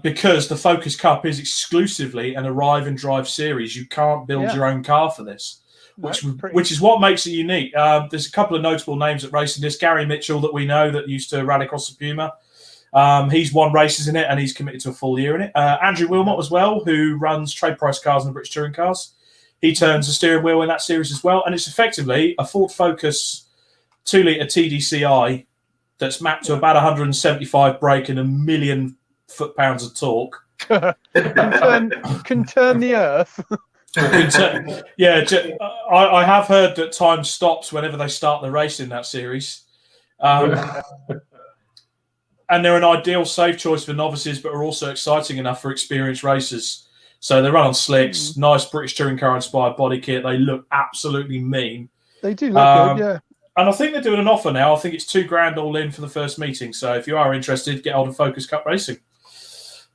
Because the Focus Cup is exclusively an Arrive and Drive series. You can't build your own car for this, which is what makes it unique. There's a couple of notable names at racing this. Gary Mitchell that we know that used to rally across the Puma. He's won races in it and he's committed to a full year in it. Andrew Wilmot as well, who runs trade price cars and the British Touring Cars. He turns the steering wheel in that series as well. And it's effectively a Ford Focus 2-litre TDCi that's mapped to about 175 brake and 1 million foot-pounds of torque. Can turn the earth. I have heard that time stops whenever they start the race in that series. And they're an ideal safe choice for novices, but are also exciting enough for experienced racers. So they run on slicks, nice British Touring Car inspired body kit. They look absolutely mean. They do look good, yeah. And I think they're doing an offer now. I think it's $2,000 all in for the first meeting. So if you are interested, get hold of Focus Cup Racing.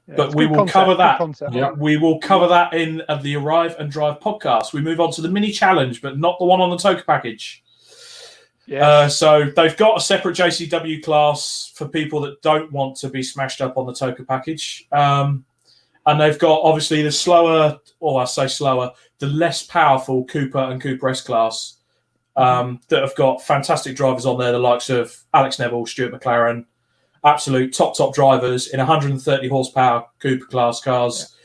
Yeah, but we will cover that. We will cover that in the Arrive and Drive podcast. We move on to the mini challenge, but not the one on the Toka package. Yeah. So they've got a separate JCW class for people that don't want to be smashed up on the Toka package. And they've got obviously the the less powerful Cooper and Cooper S class that have got fantastic drivers on there, the likes of Alex Neville, Stuart McLaren, absolute top drivers in 130 horsepower Cooper class cars.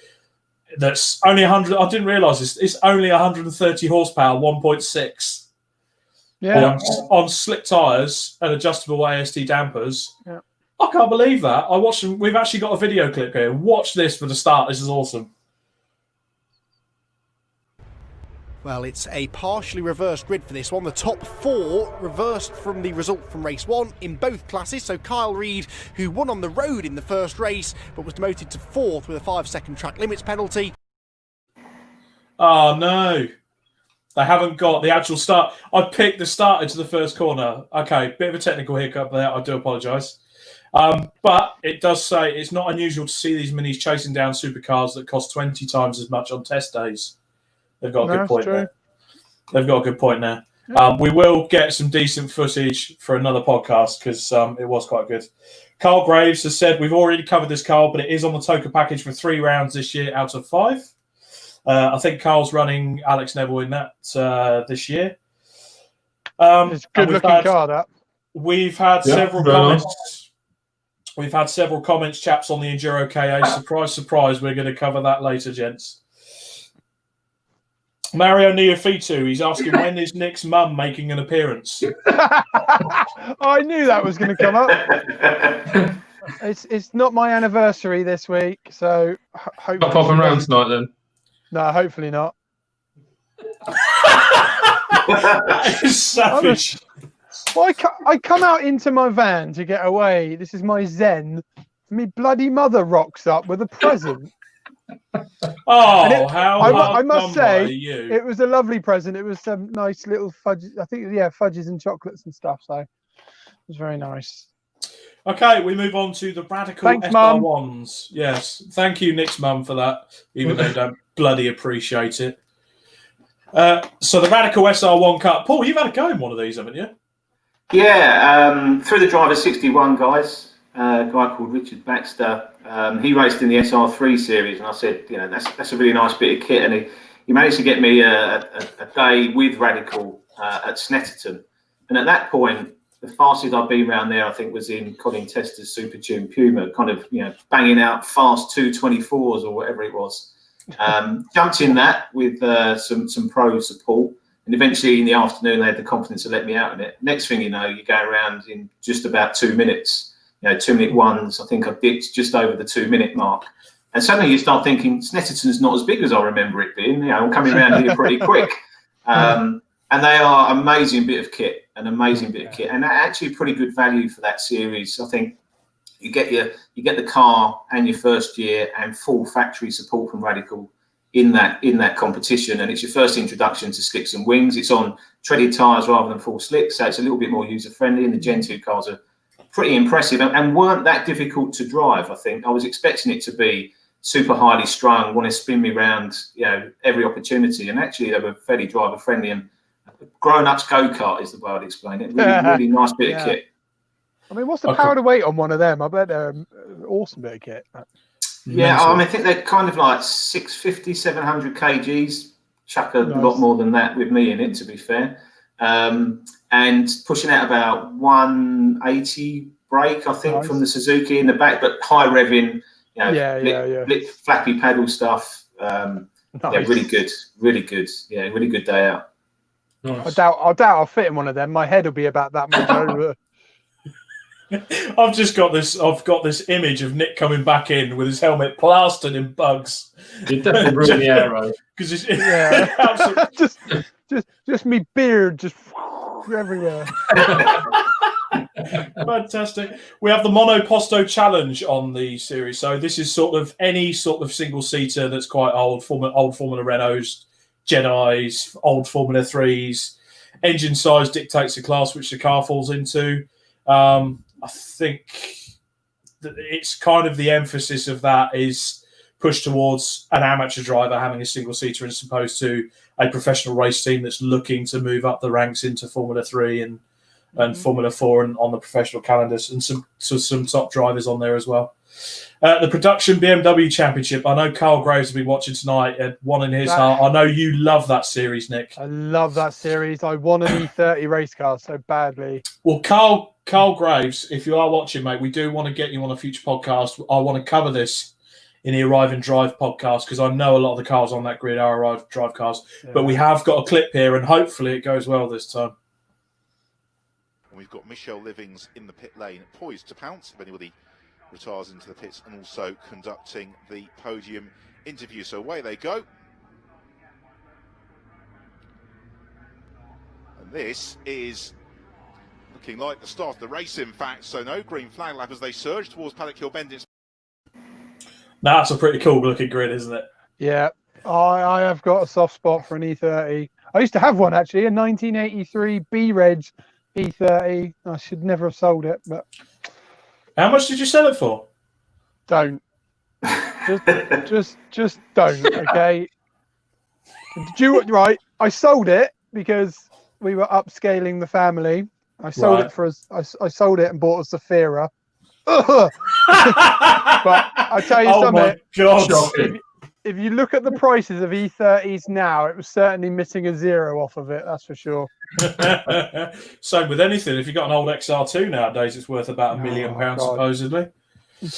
Yeah. That's only 100. I didn't realise this. It's only 130 horsepower, 1.6. Yeah, on slick tyres and adjustable AST dampers. Yeah. I can't believe that. I watched them. We've actually got a video clip here. Watch this for the start. This is awesome. Well, it's a partially reversed grid for this one. The top 4 reversed from the result from race 1 in both classes. So Kyle Reid, who won on the road in the first race, but was demoted to 4th with a 5-second track limits penalty. Oh, no. They haven't got the actual start. I picked the start into the first corner. Okay, bit of a technical hiccup there. I do apologise. But it does say it's not unusual to see these minis chasing down supercars that cost 20 times as much on test days. They've got a good point there. They've got a good point there. Yeah. We will get some decent footage for another podcast because it was quite good. Carl Graves has said, we've already covered this, Carl, but it is on the Toka package for 3 rounds this year out of 5. I think Carl's running Alex Neville in that this year. It's a good-looking car, that. We've had several comments. Nice. We've had several comments, chaps, on the Enduro KA. Surprise, surprise, we're going to cover that later, gents. Mario Neofitu, he's asking, when is Nick's mum making an appearance? I knew that was going to come up. It's not my anniversary this week, so hopefully... Not popping around tonight, then? No, hopefully not. That is savage. Well, I come out into my van to get away. This is my zen. Me bloody mother rocks up with a present. I must say, it was a lovely present. It was some nice little fudges. I think, fudges and chocolates and stuff. So it was very nice. Okay, we move on to the Radical SR1s. Yes, thank you, Nick's mum, for that, even though you don't bloody appreciate it. So the Radical SR1 Cup. Paul, you've had a go in one of these, haven't you? Yeah, through the Driver 61 guys, a guy called Richard Baxter. He raced in the SR3 series, and I said, that's a really nice bit of kit. And he managed to get me a day with Radical at Snetterton. And at that point, the fastest I've been around there, I think, was in Colin Tester's Super Tune Puma, kind of, banging out fast 224s or whatever it was. Jumped in that with some pro support, and eventually in the afternoon they had the confidence to let me out in it. Next thing you know, you go around in just about 2 minutes. 2-minute ones. I think I dipped just over the 2-minute mark. And suddenly you start thinking, Snetterton's not as big as I remember it being. I'm coming around here pretty quick. And they are amazing bit of kit, and actually pretty good value for that series. I think you get the car and your first year and full factory support from Radical in that competition, and it's your first introduction to slicks and wings. It's on treaded tyres rather than full slicks, so it's a little bit more user friendly. And the Gen 2 cars are pretty impressive and weren't that difficult to drive. I think I was expecting it to be super highly strung, want to spin me around, every opportunity, and actually they were fairly driver friendly and grown-ups go-kart is the way I'd explain it. Really nice bit of kit. I mean, what's the power to weight on one of them? I bet they're an awesome bit of kit. Yeah, I think they're kind of like 650, 700 kgs. Chuck a lot more than that with me in it, to be fair. And pushing out about 180 brake, I think, from the Suzuki in the back, but high revving, flappy paddle stuff. Really good. Yeah, really good day out. Nice. I doubt I'll fit in one of them. My head will be about that much over. I've got this image of Nick coming back in with his helmet plastered in bugs. You definitely ruined the aero. Because absolutely just me beard just everywhere. Fantastic. We have the Monoposto Challenge on the series. So this is sort of any sort of single seater that's quite old Formula Renaults, Jedis, old Formula 3s. Engine size dictates the class which the car falls into. I think that it's kind of the emphasis of that is pushed towards an amateur driver having a single seater as opposed to a professional race team that's looking to move up the ranks into Formula 3 and Formula 4 and on the professional calendars, and some top drivers on there as well. The Production BMW Championship. I know Carl Graves will be watching tonight at one in his heart. I know you love that series, Nick. I love that series. I want an E30 race car so badly. Well, Carl Graves, if you are watching, mate, we do want to get you on a future podcast. I want to cover this in the Arrive and Drive podcast because I know a lot of the cars on that grid are Arrive and Drive cars. Yeah. But we have got a clip here, and hopefully it goes well this time. We've got Michelle Livings in the pit lane, poised to pounce if anybody retires into the pits, and also conducting the podium interview. So away they go. And this is looking like the start of the race, in fact. So no green flag lap as they surge towards Paddock Hill Bend. That's a pretty cool looking grid, isn't it? Yeah, I have got a soft spot for an E30. I used to have one actually, a 1983 B-Reg E30. I should never have sold it, but how much did you sell it for? Don't. Just don't. Okay. Right? I sold it because we were upscaling the family. I sold it for us. I sold it and bought a Zafira. But I tell you something. My God. If you look at the prices of E30s now, it was certainly missing a zero off of it. That's for sure. Same with anything. If you've got an old XR2 nowadays, it's worth about £1 million, supposedly.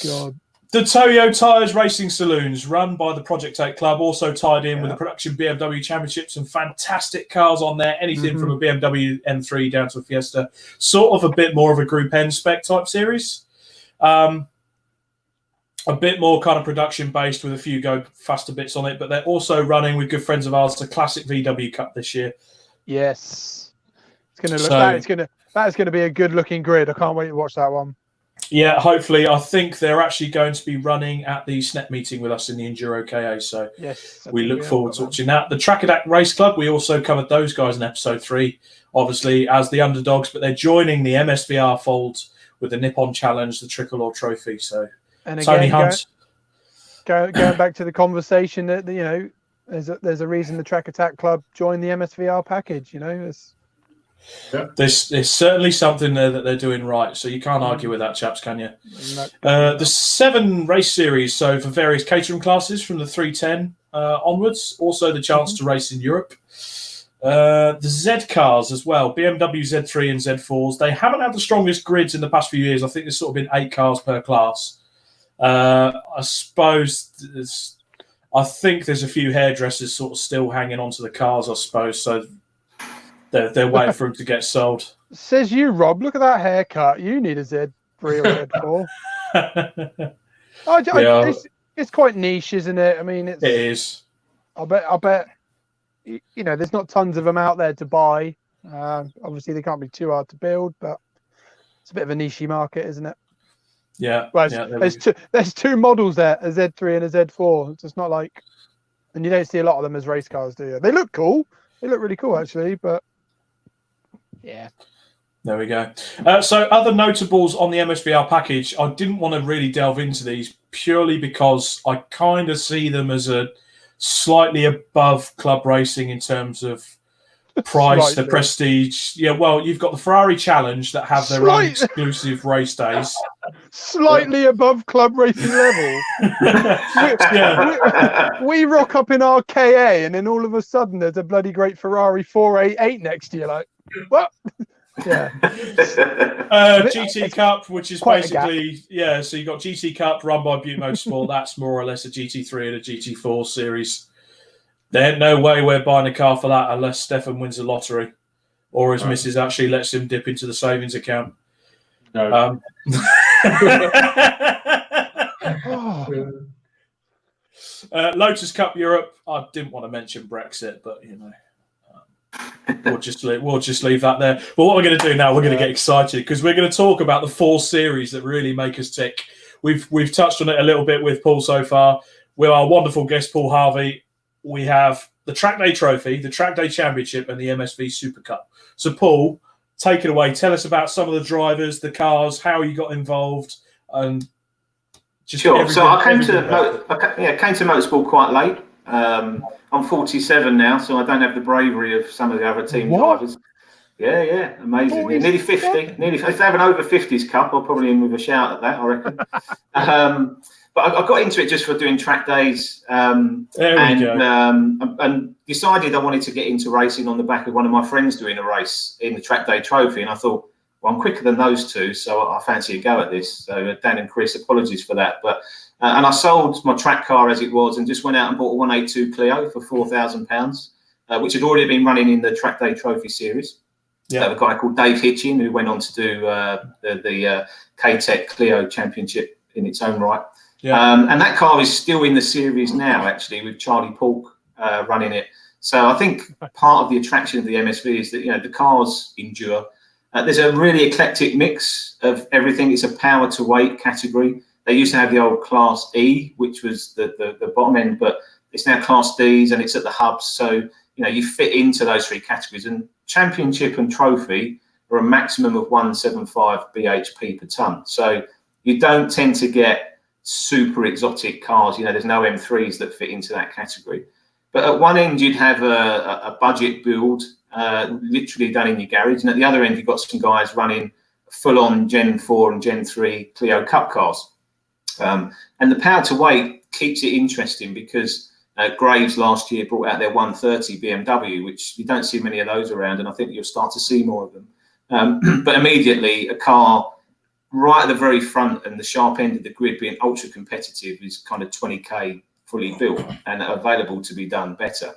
God. The Toyo Tyres Racing Saloons, run by the Project 8 Club, also tied in with the Production BMW Championship. Some fantastic cars on there. Anything from a BMW M3 down to a Fiesta. Sort of a bit more of a Group N spec type series. A bit more kind of production based with a few go faster bits on it, but they're also running with good friends of ours the Classic VW Cup this year. Yes, it's going to look. That's going to be a good looking grid. I can't wait to watch that one. Yeah, hopefully. I think they're actually going to be running at the SNET meeting with us in the Enduro KA, so yes, we look forward to watching that. The Track Adapt Race Club, we also covered those guys in episode 3, obviously as the underdogs, but they're joining the MSVR fold with the Nippon Challenge, the Tricolor Trophy. So. And Tony again, Hunt. Going back to the conversation that there's a reason the Track Attack Club joined the MSVR package. There's certainly something there that they're doing right. So you can't argue with that, chaps, can you? No. The 7 race series, so for various catering classes from the 310 onwards. Also the chance to race in Europe. The Z cars as well, BMW Z3 and Z4s. They haven't had the strongest grids in the past few years. I think there's sort of been 8 cars per class. I suppose I think there's a few hairdressers sort of still hanging onto the cars, I suppose, so they're waiting for them to get sold. Says you, Rob, look at that haircut. You need a Z4 Z3 or Z4. It's quite niche, isn't it? I mean, it is. I bet. There's not tons of them out there to buy. Obviously, they can't be too hard to build, but it's a bit of a niche market, isn't it? Yeah. Well, there's two models there, a Z3 and a Z4. It's just not like, and you don't see a lot of them as race cars, do you? They look cool. They look really cool, actually, but yeah. There we go. So other notables on the MSVR package, I didn't want to really delve into these purely because I kind of see them as a slightly above club racing in terms of price, the prestige. Yeah, well, you've got the Ferrari Challenge that have their own exclusive race days. Slightly above club racing level. we rock up in our KA and then all of a sudden there's a bloody great Ferrari 488 next to you. Like, what? Yeah. GT Cup, which is basically, so you've got GT Cup run by Butte Motorsport. That's more or less a GT3 and a GT4 series. There ain't no way we're buying a car for that unless Stefan wins the lottery or his missus actually lets him dip into the savings account. No. Lotus Cup Europe. I didn't want to mention Brexit, but we'll just leave that there. But what we're going to do now, we're going to get excited because we're going to talk about the 4 series that really make us tick. We've touched on it a little bit with Paul so far. With our wonderful guest Paul Harvey, we have the Track Day Trophy, the Track Day Championship, and the MSV Super Cup. So, Paul, take it away. Tell us about some of the drivers, the cars, how you got involved, and just sure. So I came to motorsport quite late. I'm 47 now, so I don't have the bravery of some of the other team drivers. Yeah, amazing. Yeah, nearly 50. If they have an over 50s cup, I'll probably in with a shout at that, I reckon. But I got into it just for doing track days and decided I wanted to get into racing on the back of one of my friends doing a race in the Track Day Trophy. And I thought, well, I'm quicker than those two, so I fancy a go at this. So Dan and Chris, apologies for that. But and I sold my track car as it was and just went out and bought a 182 Clio for £4,000, which had already been running in the Track Day Trophy series. Yeah. A guy called Dave Hitchin, who went on to do the K-Tech Clio Championship in its own right. Yeah. And that car is still in the series now, actually, with Charlie Polk running it. So I think part of the attraction of the MSV is that, the cars endure. There's a really eclectic mix of everything. It's a power to weight category. They used to have the old Class E, which was the bottom end, but it's now Class Ds and it's at the hubs. So, you fit into those 3 categories. And Championship and Trophy are a maximum of 175 bhp per tonne. So you don't tend to get super exotic cars. There's no M3s that fit into that category. But at one end, you'd have a budget build, literally done in your garage. And at the other end, you've got some guys running full-on Gen 4 and Gen 3 Clio Cup cars. And the power to weight keeps it interesting because Graves last year brought out their 130 BMW, which you don't see many of those around. And I think you'll start to see more of them. But immediately, a car right at the very front and the sharp end of the grid being ultra competitive is kind of 20k fully built and available to be done better.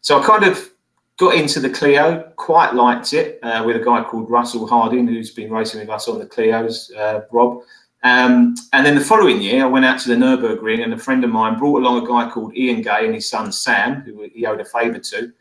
So I kind of got into the Clio, quite liked it with a guy called Russell Harding, who's been racing with us on the Clios, Rob. And then the following year, I went out to the Nürburgring and a friend of mine brought along a guy called Ian Gay and his son Sam, who he owed a favour to,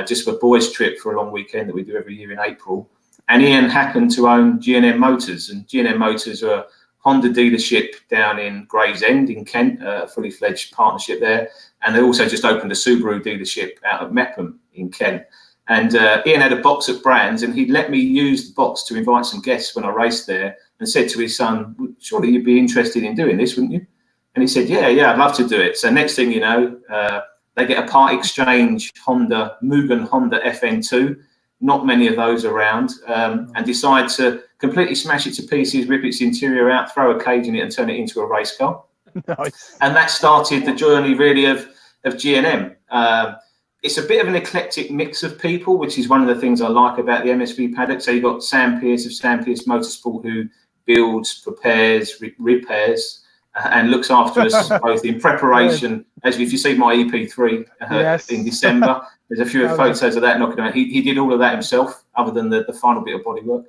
just for a boys' trip for a long weekend that we do every year in April. And Ian happened to own G&M Motors, and G&M Motors are a Honda dealership down in Gravesend in Kent, a fully fledged partnership there. And they also just opened a Subaru dealership out of Mepham in Kent. And Ian had a box of brands, and he'd let me use the box to invite some guests when I raced there, and said to his son, surely you'd be interested in doing this, wouldn't you? And he said, yeah, I'd love to do it. So next thing you know, they get a part exchange Mugen Honda FN2, not many of those around, and decide to completely smash it to pieces, rip its interior out, throw a cage in it and turn it into a race car. Nice. And that started the journey really of G&M. It's a bit of an eclectic mix of people, which is one of the things I like about the MSV paddock. So you've got Sam Pearce of Sam Pearce Motorsport, who builds, prepares, repairs, and looks after us both in preparation. As if you see my EP3 in December, there's a few photos of that knocking around. He did all of that himself, other than the final bit of bodywork.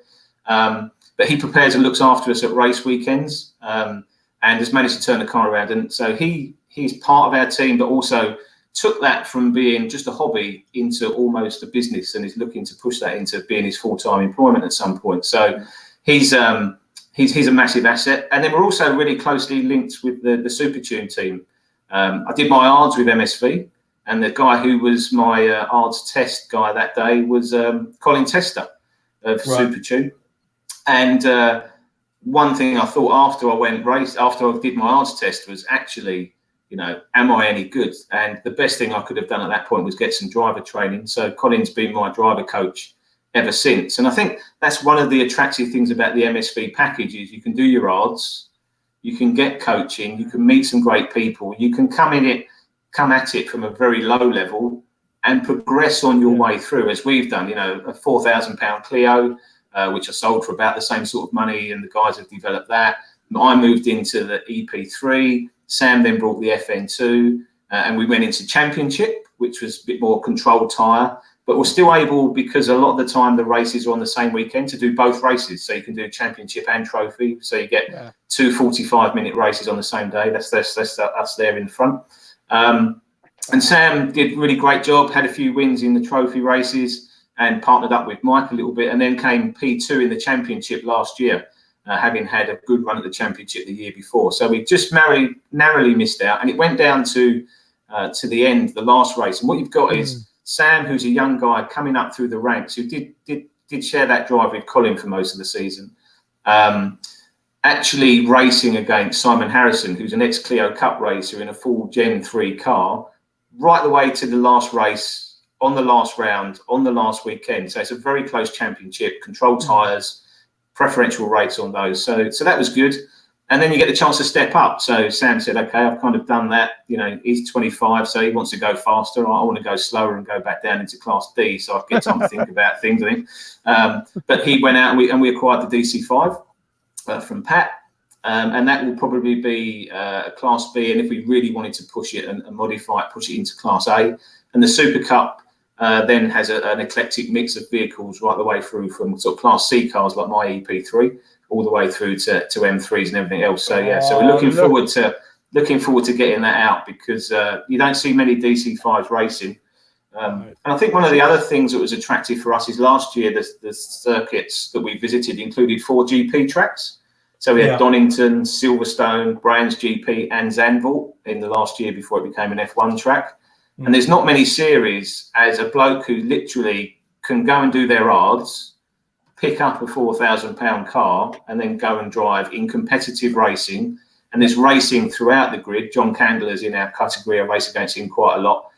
but he prepares and looks after us at race weekends, and has managed to turn the car around. And so he's part of our team, but also took that from being just a hobby into almost a business, and is looking to push that into being his full-time employment at some point. So he's a massive asset. And then we're also really closely linked with the Super Tune team. I did my ARDS with MSV, and the guy who was my ARDS test guy that day was Colin Tester of Super Tune. And one thing I thought after I did my ARDS test was actually, am I any good? And the best thing I could have done at that point was get some driver training. So Colin's been my driver coach ever since. And I think that's one of the attractive things about the MSV package is you can do your ARDS, you can get coaching, you can meet some great people, you can come at it from a very low level and progress on your way through, as we've done, a £4,000 Clio, which I sold for about the same sort of money, and the guys have developed that. I moved into the EP3, Sam then brought the FN2, and we went into Championship, which was a bit more controlled tyre, but we're still able, because a lot of the time the races are on the same weekend, to do both races. So you can do Championship and Trophy. So you get two 45-minute races on the same day. That's us there in the front. And Sam did a really great job, had a few wins in the Trophy races, and partnered up with Mike a little bit, and then came P2 in the Championship last year, having had a good run at the Championship the year before. So we just narrowly missed out, and it went down to the end, the last race. And what you've got is Sam, who's a young guy coming up through the ranks, who did share that drive with Colin for most of the season, actually racing against Simon Harrison, who's an ex-Clio Cup racer in a full Gen 3 car, right the way to the last race, on the last round, on the last weekend. So it's a very close Championship, controlled tyres, preferential rates on those. So that was good. And then you get the chance to step up. So Sam said, okay, I've kind of done that. He's 25, so he wants to go faster. I want to go slower and go back down into Class D, so I get time to think about things, I think. But he went out and we acquired the DC5 from Pat. And that will probably be a Class B. And if we really wanted to push it and modify it, push it into Class A. And the Super Cup then has an eclectic mix of vehicles right the way through from sort of Class C cars like my EP3 all the way through to M3s and everything else. So so we're looking forward to getting that out, because you don't see many DC5s racing. And I think one of the other things that was attractive for us is last year the circuits that we visited included 4 GP tracks. So we had Donington, Silverstone, Brands GP, and Zandvoort in the last year before it became an F1 track. And there's not many series as a bloke who literally can go and do their ARDS, pick up a £4,000 car, and then go and drive in competitive racing. And there's racing throughout the grid. John Candler's in our category. I race against him quite a lot.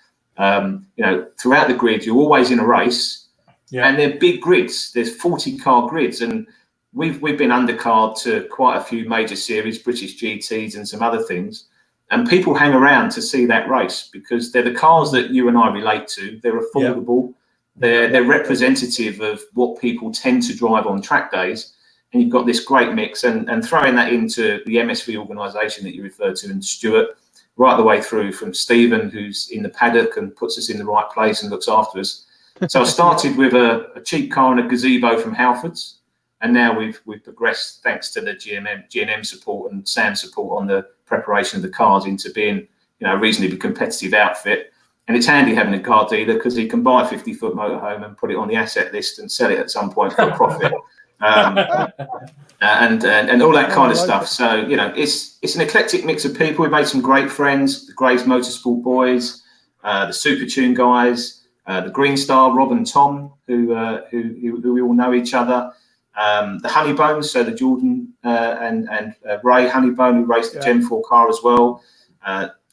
Throughout the grid, you're always in a race, and they're big grids. There's 40-car grids, and we've been undercard to quite a few major series, British GTs and some other things. And people hang around to see that race because they're the cars that you and I relate to. They're affordable. They're representative of what people tend to drive on track days. And you've got this great mix. And throwing that into the MSV organisation that you referred to, and Stuart, right the way through from Stephen, who's in the paddock and puts us in the right place and looks after us. So I started with a cheap car and a gazebo from Halfords. And now we've progressed, thanks to the G&M support and Sam's support on the preparation of the cars, into being a reasonably competitive outfit. And it's handy having a car dealer because he can buy a 50-foot motorhome and put it on the asset list and sell it at some point for a profit, and all that kind of stuff. So it's an eclectic mix of people. We've made some great friends: the Grays Motorsport boys, the Super Tune guys, the Green Star Rob and Tom, who we all know each other. The Honeybones, so the Jordan and Ray Honeybone, who raced the Gen 4 car as well.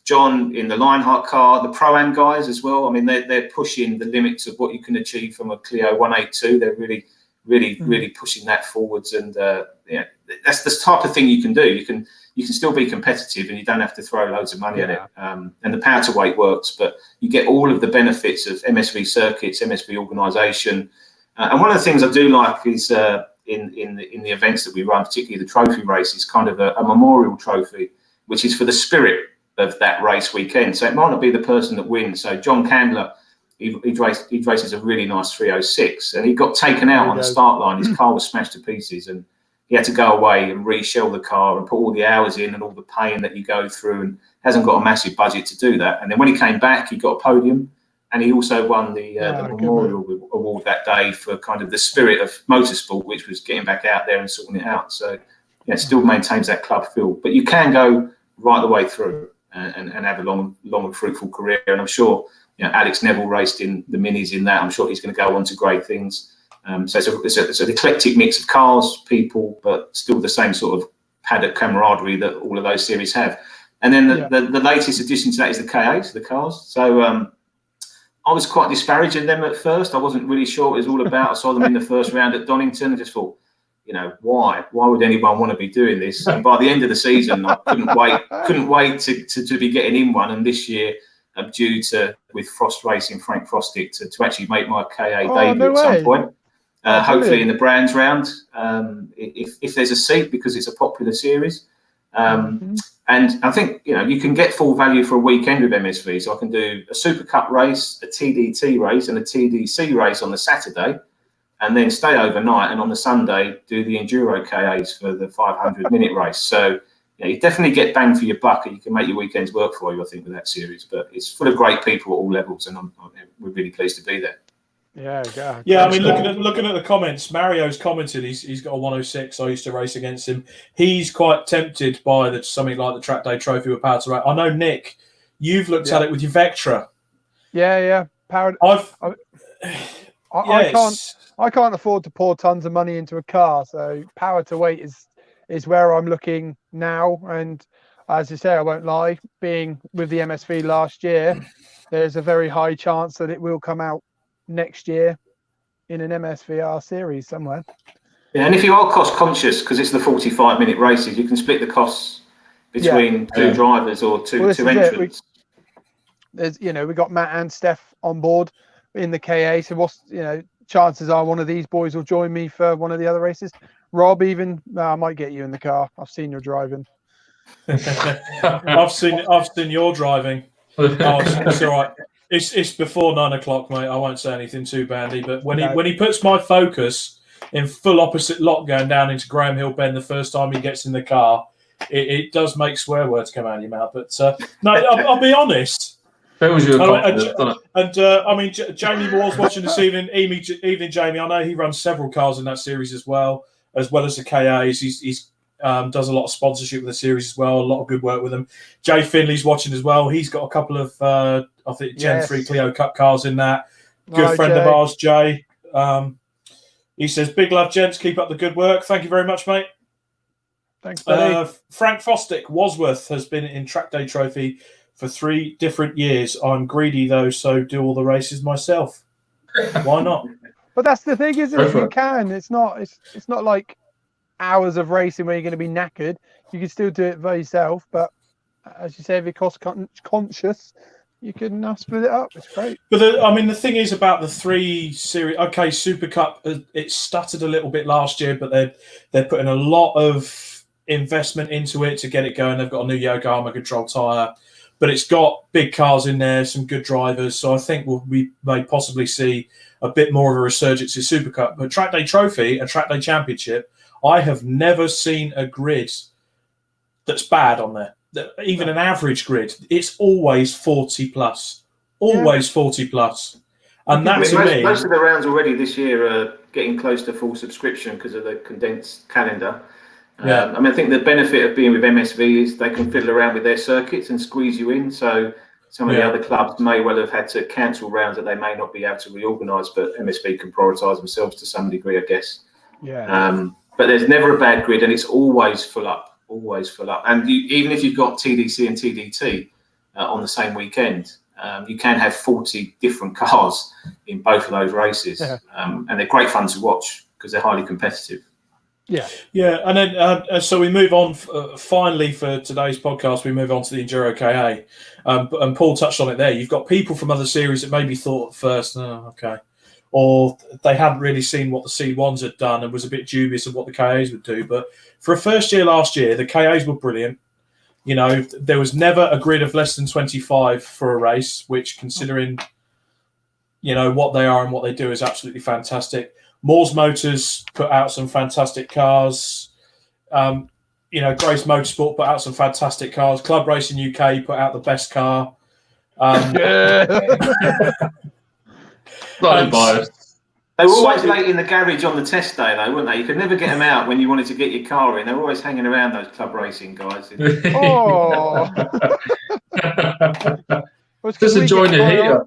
John in the Lionheart car, the Pro-Am guys as well. I mean, they're pushing the limits of what you can achieve from a Clio 182. They're really pushing that forwards, and that's the type of thing you can do. You can still be competitive, and you don't have to throw loads of money at it. And the power to weight works, but you get all of the benefits of MSV circuits, MSV organisation. And one of the things I do like is in the events that we run, particularly the trophy race, is kind of a memorial trophy, which is for the spirit of that race weekend. So it might not be the person that wins. So John Candler, he races a really nice 306, and he got taken out on the start line. His car was smashed to pieces, and he had to go away and reshell the car and put all the hours in and all the pain that you go through, and hasn't got a massive budget to do that. And then when he came back, he got a podium, and he also won the Memorial Award that day for kind of the spirit of motorsport, which was getting back out there and sorting it out. So yeah, it still maintains that club feel. But you can go right the way through and have a long and fruitful career. And I'm sure, Alex Neville raced in the minis in that. I'm sure he's going to go on to great things. So it's an eclectic mix of cars, people, but still the same sort of paddock camaraderie that all of those series have. And then the latest addition to that is the KAs, the cars. So I was quite disparaging them at first. I wasn't really sure what it was all about. I saw them in the first round at Donington and just thought, why would anyone want to be doing this? And by the end of the season, I couldn't wait to be getting in one. And this year, I'm due to, with Frost Racing, Frank Frostick, to actually make my KA debut at some point. Hopefully in the Brands round, if there's a seat, because it's a popular series. And I think, you can get full value for a weekend with MSV. So I can do a Super Cup race, a TDT race and a TDC race on the Saturday, and then stay overnight, and on the Sunday do the Enduro KAs for the 500-minute race. So you definitely get bang for your buck, and you can make your weekends work for you, I think, with that series. But it's full of great people at all levels, and we're really pleased to be there. Yeah. I mean, looking at the comments, Mario's commented he's got a 106. I used to race against him. He's quite tempted by something like the Track Day Trophy with Power to Race. I know, Nick, you've looked at it with your Vectra. Yeah. I can't afford to pour tons of money into a car, so Power to Weight is where I'm looking now. And as you say, I won't lie, being with the MSV last year, there's a very high chance that it will come out next year in an MSVR series somewhere. Yeah, and if you are cost conscious, because it's the 45-minute races, you can split the costs between two drivers or two entrants. We got Matt and Steph on board in the KA, so chances are one of these boys will join me for one of the other races. Rob, I might get you in the car. I've seen your driving. I've seen your driving. It's all right. It's before 9 o'clock, mate. I won't say anything too bandy, but when he puts my Focus in full opposite lock going down into Graham Hill Bend the first time he gets in the car, it does make swear words come out of your mouth. But no, I'll be honest. Fills you confidence, doesn't it? I mean, Jamie was watching this evening. Evening, Jamie. I know he runs several cars in that series as well as the KAs. He's does a lot of sponsorship with the series as well. A lot of good work with them. Jay Finley's watching as well. He's got a couple of I think Gen 3 Clio Cup cars in that. Good friend of ours, Jay. He says, "Big love, gents. Keep up the good work. Thank you very much, mate." Thanks, buddy. Frank Frostick, Wasworth, has been in Track Day Trophy for 3 different years. I'm greedy though, so do all the races myself. Why not? But that's the thing, isn't it? You can. It's not like hours of racing where you're going to be knackered. You can still do it by yourself, but as you say, if you're cost conscious, you can split it up. It's great. But the thing is about the 3 series. Okay, Super Cup, it stuttered a little bit last year, but they're putting a lot of investment into it to get it going. They've got a new Yokohama control tyre, but it's got big cars in there, some good drivers. So I think we may possibly see a bit more of a resurgence in Super Cup. But Track Day Trophy and Track Day Championship, I have never seen a grid that's bad on there. Even an average grid, it's always 40 plus. Always 40 plus. And most of the rounds already this year are getting close to full subscription because of the condensed calendar. I think the benefit of being with MSV is they can fiddle around with their circuits and squeeze you in. So some of the other clubs may well have had to cancel rounds that they may not be able to reorganise, but MSV can prioritise themselves to some degree, I guess. But there's never a bad grid, and it's always full up. And even if you've got TDC and TDT on the same weekend, you can have 40 different cars in both of those races. And they're great fun to watch because they're highly competitive. And then so we move on. Finally, for today's podcast, we move on to the Enduro KA. And Paul touched on it there. You've got people from other series that maybe thought at first, or they hadn't really seen what the C1s had done and was a bit dubious of what the KAs would do. But for a first year last year, the KAs were brilliant. There was never a grid of less than 25 for a race, which, considering, what they are and what they do, is absolutely fantastic. Moore's Motors put out some fantastic cars. Grace Motorsport put out some fantastic cars. Club Racing UK put out the best car. Slightly biased. They were always late in the garage on the test day, though, weren't they? You could never get them out when you wanted to get your car in. They were always hanging around, those Club Racing guys. Oh. Just enjoying it here.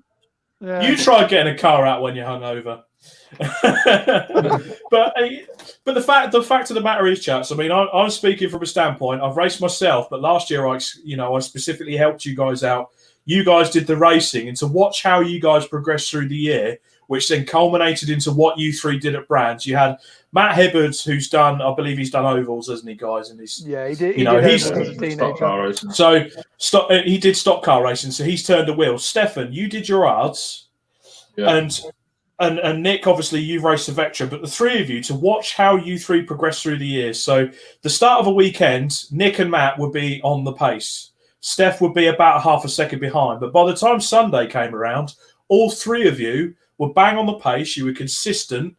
Yeah. You try getting a car out when you're hungover. but the fact of the matter is, chaps, I mean, I'm speaking from a standpoint. I've raced myself, but last year I specifically helped you guys out. You guys did the racing, and to watch how you guys progressed through the year, which then culminated into what you three did at Brands. You had Matt Hibbard, who's done, I believe he's done ovals, hasn't he, guys? And he's he did. He's as a teenager. Stock car racing. So he did stock car racing. So he's turned the wheel. Stefan, you did your arts, and Nick, obviously, you've raced the Vectra. But the three of you, to watch how you three progress through the years. So the start of a weekend, Nick and Matt would be on the pace. Steph would be about half a second behind. But by the time Sunday came around, all three of you were bang on the pace. You were consistent,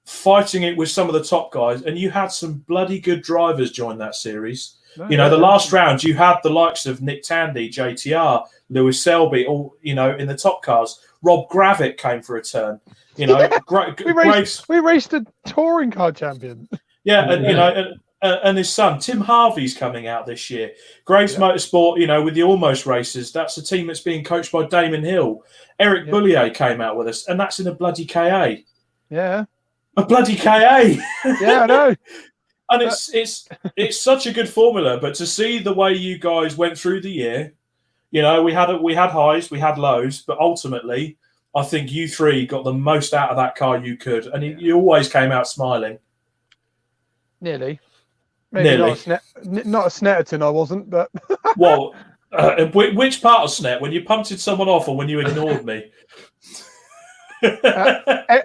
fighting it with some of the top guys, and you had some bloody good drivers join that series. The last round, you had the likes of Nick Tandy, JTR, Lewis Selby, all in the top cars. Rob Gravitt came for a turn. We raced a touring car champion. Yeah, and his son Tim Harvey's coming out this year. Graves Motorsport, with the Almost Racers, that's a team that's being coached by Damon Hill. Eric Bullier came out with us, and that's in a bloody KA. Yeah, a bloody KA. Yeah, I know. And it's such a good formula. But to see the way you guys went through the year, we had highs, we had lows, but ultimately, I think you three got the most out of that car you could, and you always came out smiling. Nearly. Maybe not a Snetterton, I wasn't, but... Well, which part of Snet? When you punted someone off or when you ignored me?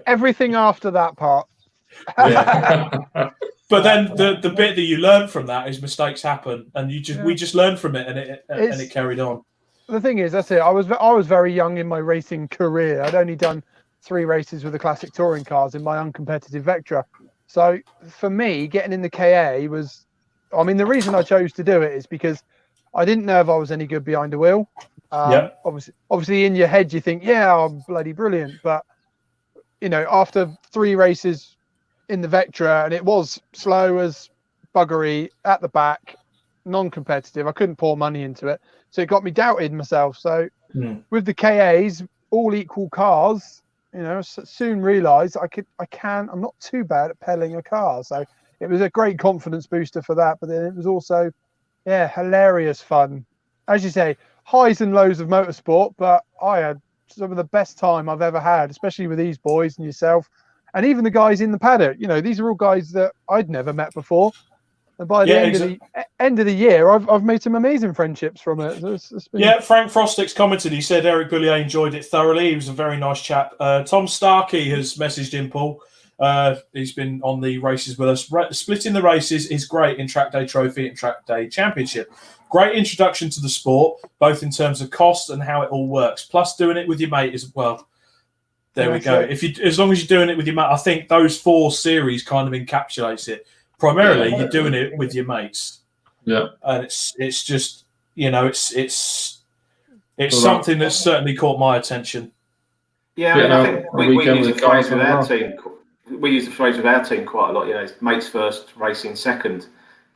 Everything after that part. Yeah. But then the bit that you learn from that is mistakes happen, and we just learned from it, and it carried on. The thing is, that's it. I was very young in my racing career. I'd only done 3 races with the classic touring cars in my uncompetitive Vectra. So for me, getting in the KA was, the reason I chose to do it is because I didn't know if I was any good behind the wheel. Obviously in your head, you think, yeah, I'm bloody brilliant. But, after 3 races in the Vectra, and it was slow as buggery at the back, non-competitive, I couldn't pour money into it. So it got me doubted myself. So with the KAs, all equal cars, soon realised I'm not too bad at pedaling a car. So it was a great confidence booster for that. But then it was also, hilarious fun. As you say, highs and lows of motorsport, but I had some of the best time I've ever had, especially with these boys and yourself, and even the guys in the paddock. These are all guys that I'd never met before. And by the end of the year, I've made some amazing friendships from it. Frank Frostick's commented. He said Eric Bullier enjoyed it thoroughly. He was a very nice chap. Tom Starkey has messaged in, Paul. He's been on the races with us. Splitting the races is great in Track Day Trophy and Track Day Championship. Great introduction to the sport, both in terms of cost and how it all works. Plus, doing it with your mate as well. There we go. As long as you're doing it with your mate, I think those 4 series kind of encapsulates it. Primarily, you're doing it with your mates. Yeah, and it's just it's something that's certainly caught my attention. Yeah, I think we use the phrase with our team. We use the phrase with our team quite a lot. Mates first, racing second.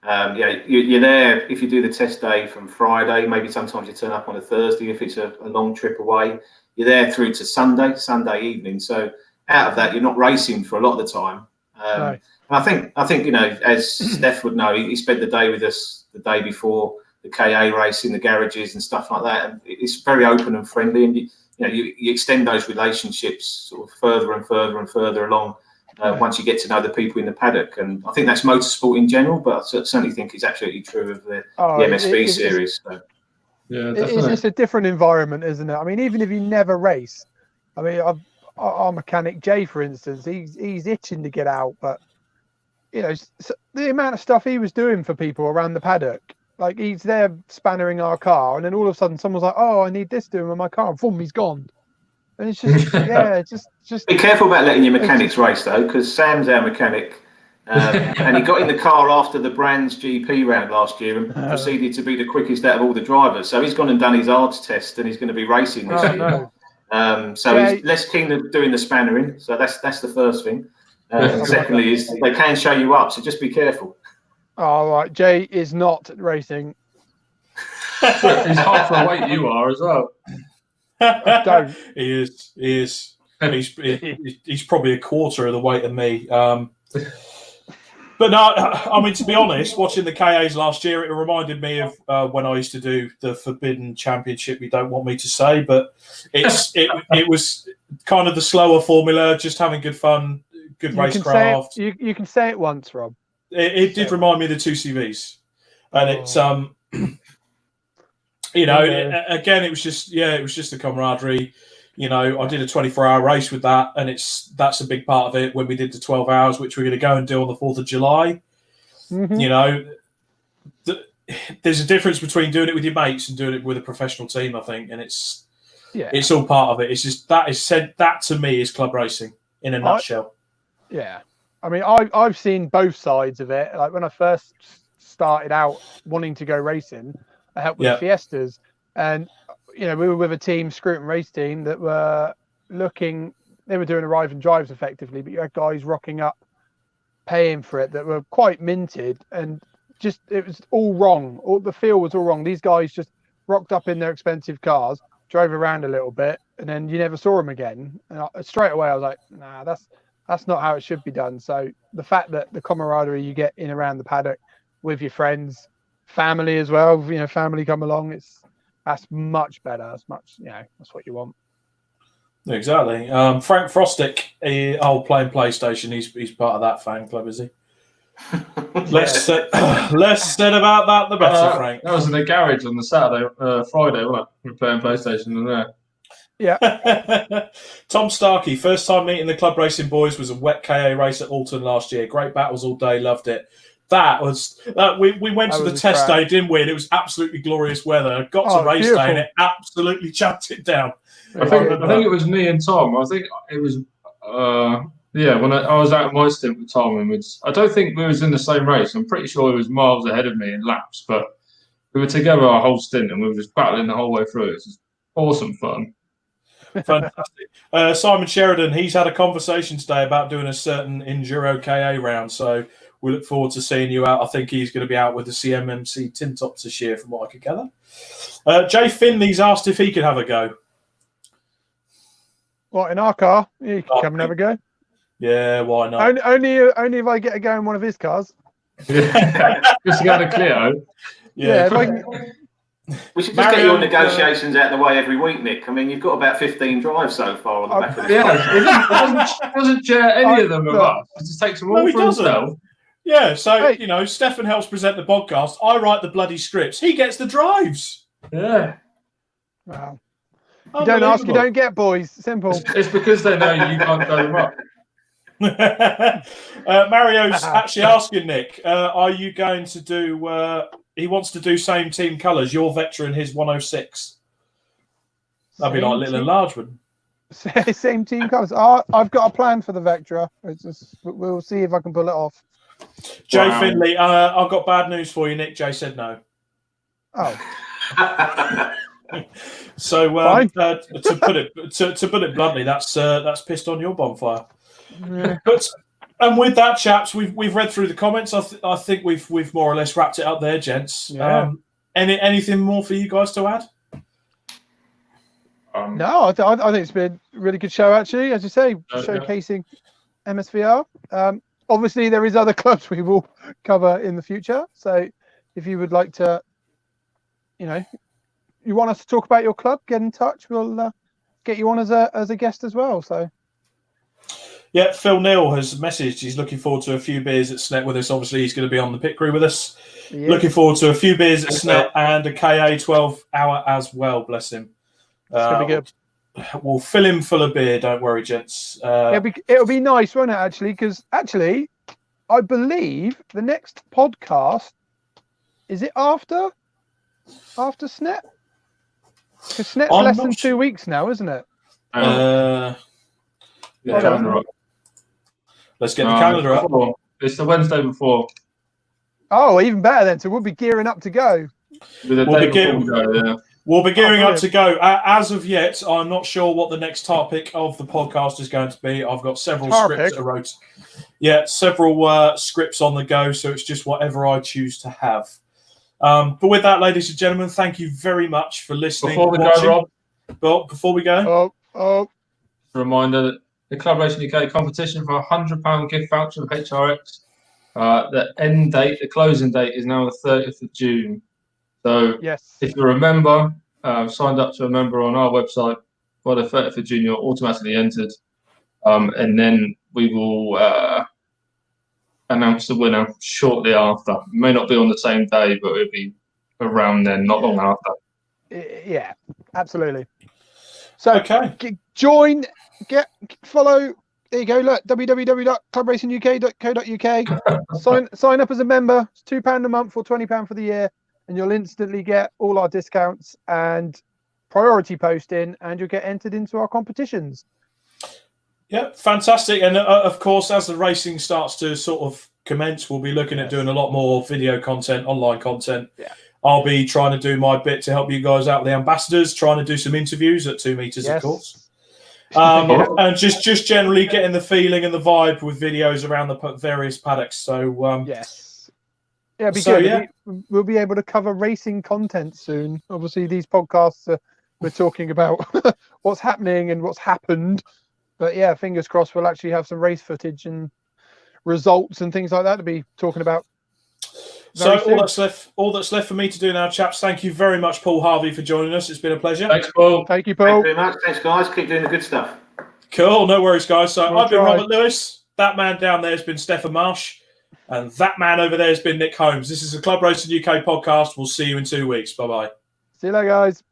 You're there if you do the test day from Friday. Maybe sometimes you turn up on a Thursday if it's a long trip away. You're there through to Sunday evening. So out of that, you're not racing for a lot of the time. Right. And I think as Steph would know, he spent the day with us the day before the KA race in the garages and stuff like that. And it's very open and friendly, and you extend those relationships sort of further and further and further along once you get to know the people in the paddock. And I think that's motorsport in general, but I certainly think it's absolutely true of the MSV series. So. Yeah, it's a different environment, isn't it? Even if you never race, our mechanic Jay, for instance, he's itching to get out, but the amount of stuff he was doing for people around the paddock, like he's there spannering our car, and then all of a sudden someone's like, "Oh, I need this doing with my car," and boom, he's gone. And it's just just be careful about letting your mechanics race though, because Sam's our mechanic. And he got in the car after the Brands GP round last year and proceeded to be the quickest out of all the drivers. So he's gone and done his ARDS test, and he's going to be racing this year. No. He's less keen on doing the spannering. So that's the first thing. And secondly, is they can show you up, so just be careful. All right, Jay is not racing. He's half the weight you are as well. Don't. He is. He's probably a quarter of the weight of me. But no, I mean, to be honest, watching the KAs last year, it reminded me of when I used to do the Forbidden Championship. You don't want me to say, but it was kind of the slower formula, just having good fun, good racecraft. You can say it once, Rob. It did remind me of the 2CVs, and it's again, it was just the camaraderie. You know, I did a 24-hour race with that, and that's a big part of it. When we did the 12 hours, which we're going to go and do on the 4th of July, you know, there's a difference between doing it with your mates and doing it with a professional team, I think, and it's all part of it. It's just that to me is club racing in a nutshell. Yeah, I mean, I've seen both sides of it. Like when I first started out wanting to go racing, I helped with the Fiestas, and you know, we were with a team, CRUK race team, that were they were doing arrive and drives effectively, but you had guys rocking up, paying for it, that were quite minted, and just, it was all wrong. The feel was all wrong. These guys just rocked up in their expensive cars, drove around a little bit, and then you never saw them again. And straight away I was like, nah, that's not how it should be done. So the fact that the camaraderie you get in around the paddock with your friends, family as well, you know, family come along, that's much better. That's much, you know, that's what you want. Exactly. Frank Frostick, playing PlayStation. He's part of that fan club, is he? Less said about that, the better, Frank. That was in the garage on the Friday, wasn't it? We were playing PlayStation in there. Yeah. Tom Starkey, first time meeting the club racing boys was a wet KA race at Alton last year. Great battles all day, loved it. We went to the test day, didn't we? And it was absolutely glorious weather. Got to race day and it absolutely chucked it down. I think it was me and Tom. I think it was when I was out of my stint with Tom, and I don't think we was in the same race. I'm pretty sure he was miles ahead of me in laps, but we were together our whole stint and we were just battling the whole way through. It was awesome fun. Fantastic. Simon Sheridan, he's had a conversation today about doing a certain Enduro KA round, so we look forward to seeing you out. I think he's going to be out with the CMMC tin tops this year, from what I could gather. Jay Finley's asked if he could have a go. What, in our car? You can come and have a go. Yeah, why not? Only if I get a go in one of his cars. Just to get a Clio. Yeah. We should just get your negotiations out of the way every week, Nick. I mean, you've got about 15 drives so far on the back of the he doesn't share any of them with us. He just takes them all for himself. Yeah, so, you know, Stefan helps present the podcast. I write the bloody scripts. He gets the drives. Yeah. Wow. You don't ask, you don't get, boys. Simple. It's because they know you can't go them up. Mario's actually asking Nick, are you going to do... he wants to do same team colours, your Vectra and his 106. That'd be like little and large, wouldn't it? Same team colours. I've got a plan for the Vectra. We'll see if I can pull it off. Jay Finley, I've got bad news for you, Nick. Jay said no. Oh. So to put it bluntly, that's pissed on your bonfire. Yeah. And with that, chaps, we've read through the comments. I think we've more or less wrapped it up there, gents. Yeah. Anything more for you guys to add? No, I think it's been a really good show, actually. As you say, showcasing MSVR. Obviously, there is other clubs we will cover in the future. So if you would like to, you want us to talk about your club, get in touch. We'll get you on as a guest as well. So. Yeah, Phil Neal has messaged. He's looking forward to a few beers at SNET with us. Obviously, he's going to be on the pit crew with us. Yeah. Looking forward to a few beers at SNET and a KA 12-hour as well. Bless him. It's going to be good. We'll fill him full of beer. Don't worry, gents. It'll be nice, won't it, actually? Because, actually, I believe the next podcast, is it after SNET? Because SNET's less than 2 weeks now, isn't it? Let's get the calendar up. It's the Wednesday before. Oh, even better then. So we'll be gearing up to go. We'll be gearing up to go. As of yet, I'm not sure what the next topic of the podcast is going to be. I've got several scripts I wrote. Yeah, several scripts on the go, so it's just whatever I choose to have. But with that, ladies and gentlemen, thank you very much for listening. Before we go, Rob. Well, before we go. A reminder that the Club Racing UK competition for a £100 gift voucher for HRX. The closing date is now the 30th of June. So if you're a member, signed up to a member on our website, by the 30th of June, you're automatically entered. And then we will announce the winner shortly after. It may not be on the same day, but it'll be around then, not long after. Yeah, absolutely. So join, follow. There you go. Look, www.clubracinguk.co.uk. Sign up as a member. It's £2 a month or £20 for the year, and you'll instantly get all our discounts and priority posting, and you'll get entered into our competitions. Yeah, fantastic. And of course, as the racing starts to sort of commence, we'll be looking at doing a lot more video content, online content. Yeah. I'll be trying to do my bit to help you guys out with the ambassadors, trying to do some interviews at 2 meters, of course. And just generally getting the feeling and the vibe with videos around the various paddocks. So yes, yeah, it'd be good. Yeah. We'll be able to cover racing content soon. Obviously, these podcasts we're talking about what's happening and what's happened. But yeah, fingers crossed we'll actually have some race footage and results and things like that to be talking about. So all that's left for me to do now, chaps. Thank you very much, Paul Harvey, for joining us. It's been a pleasure. Thanks, Paul. Thank you, Paul. Thank you very much. Thanks, guys. Keep doing the good stuff. Cool. No worries, guys. So I've been Robert Lewis. That man down there has been Stefan Marsh. And that man over there has been Nick Holmes. This is the Club Racing UK podcast. We'll see you in 2 weeks. Bye-bye. See you later, guys.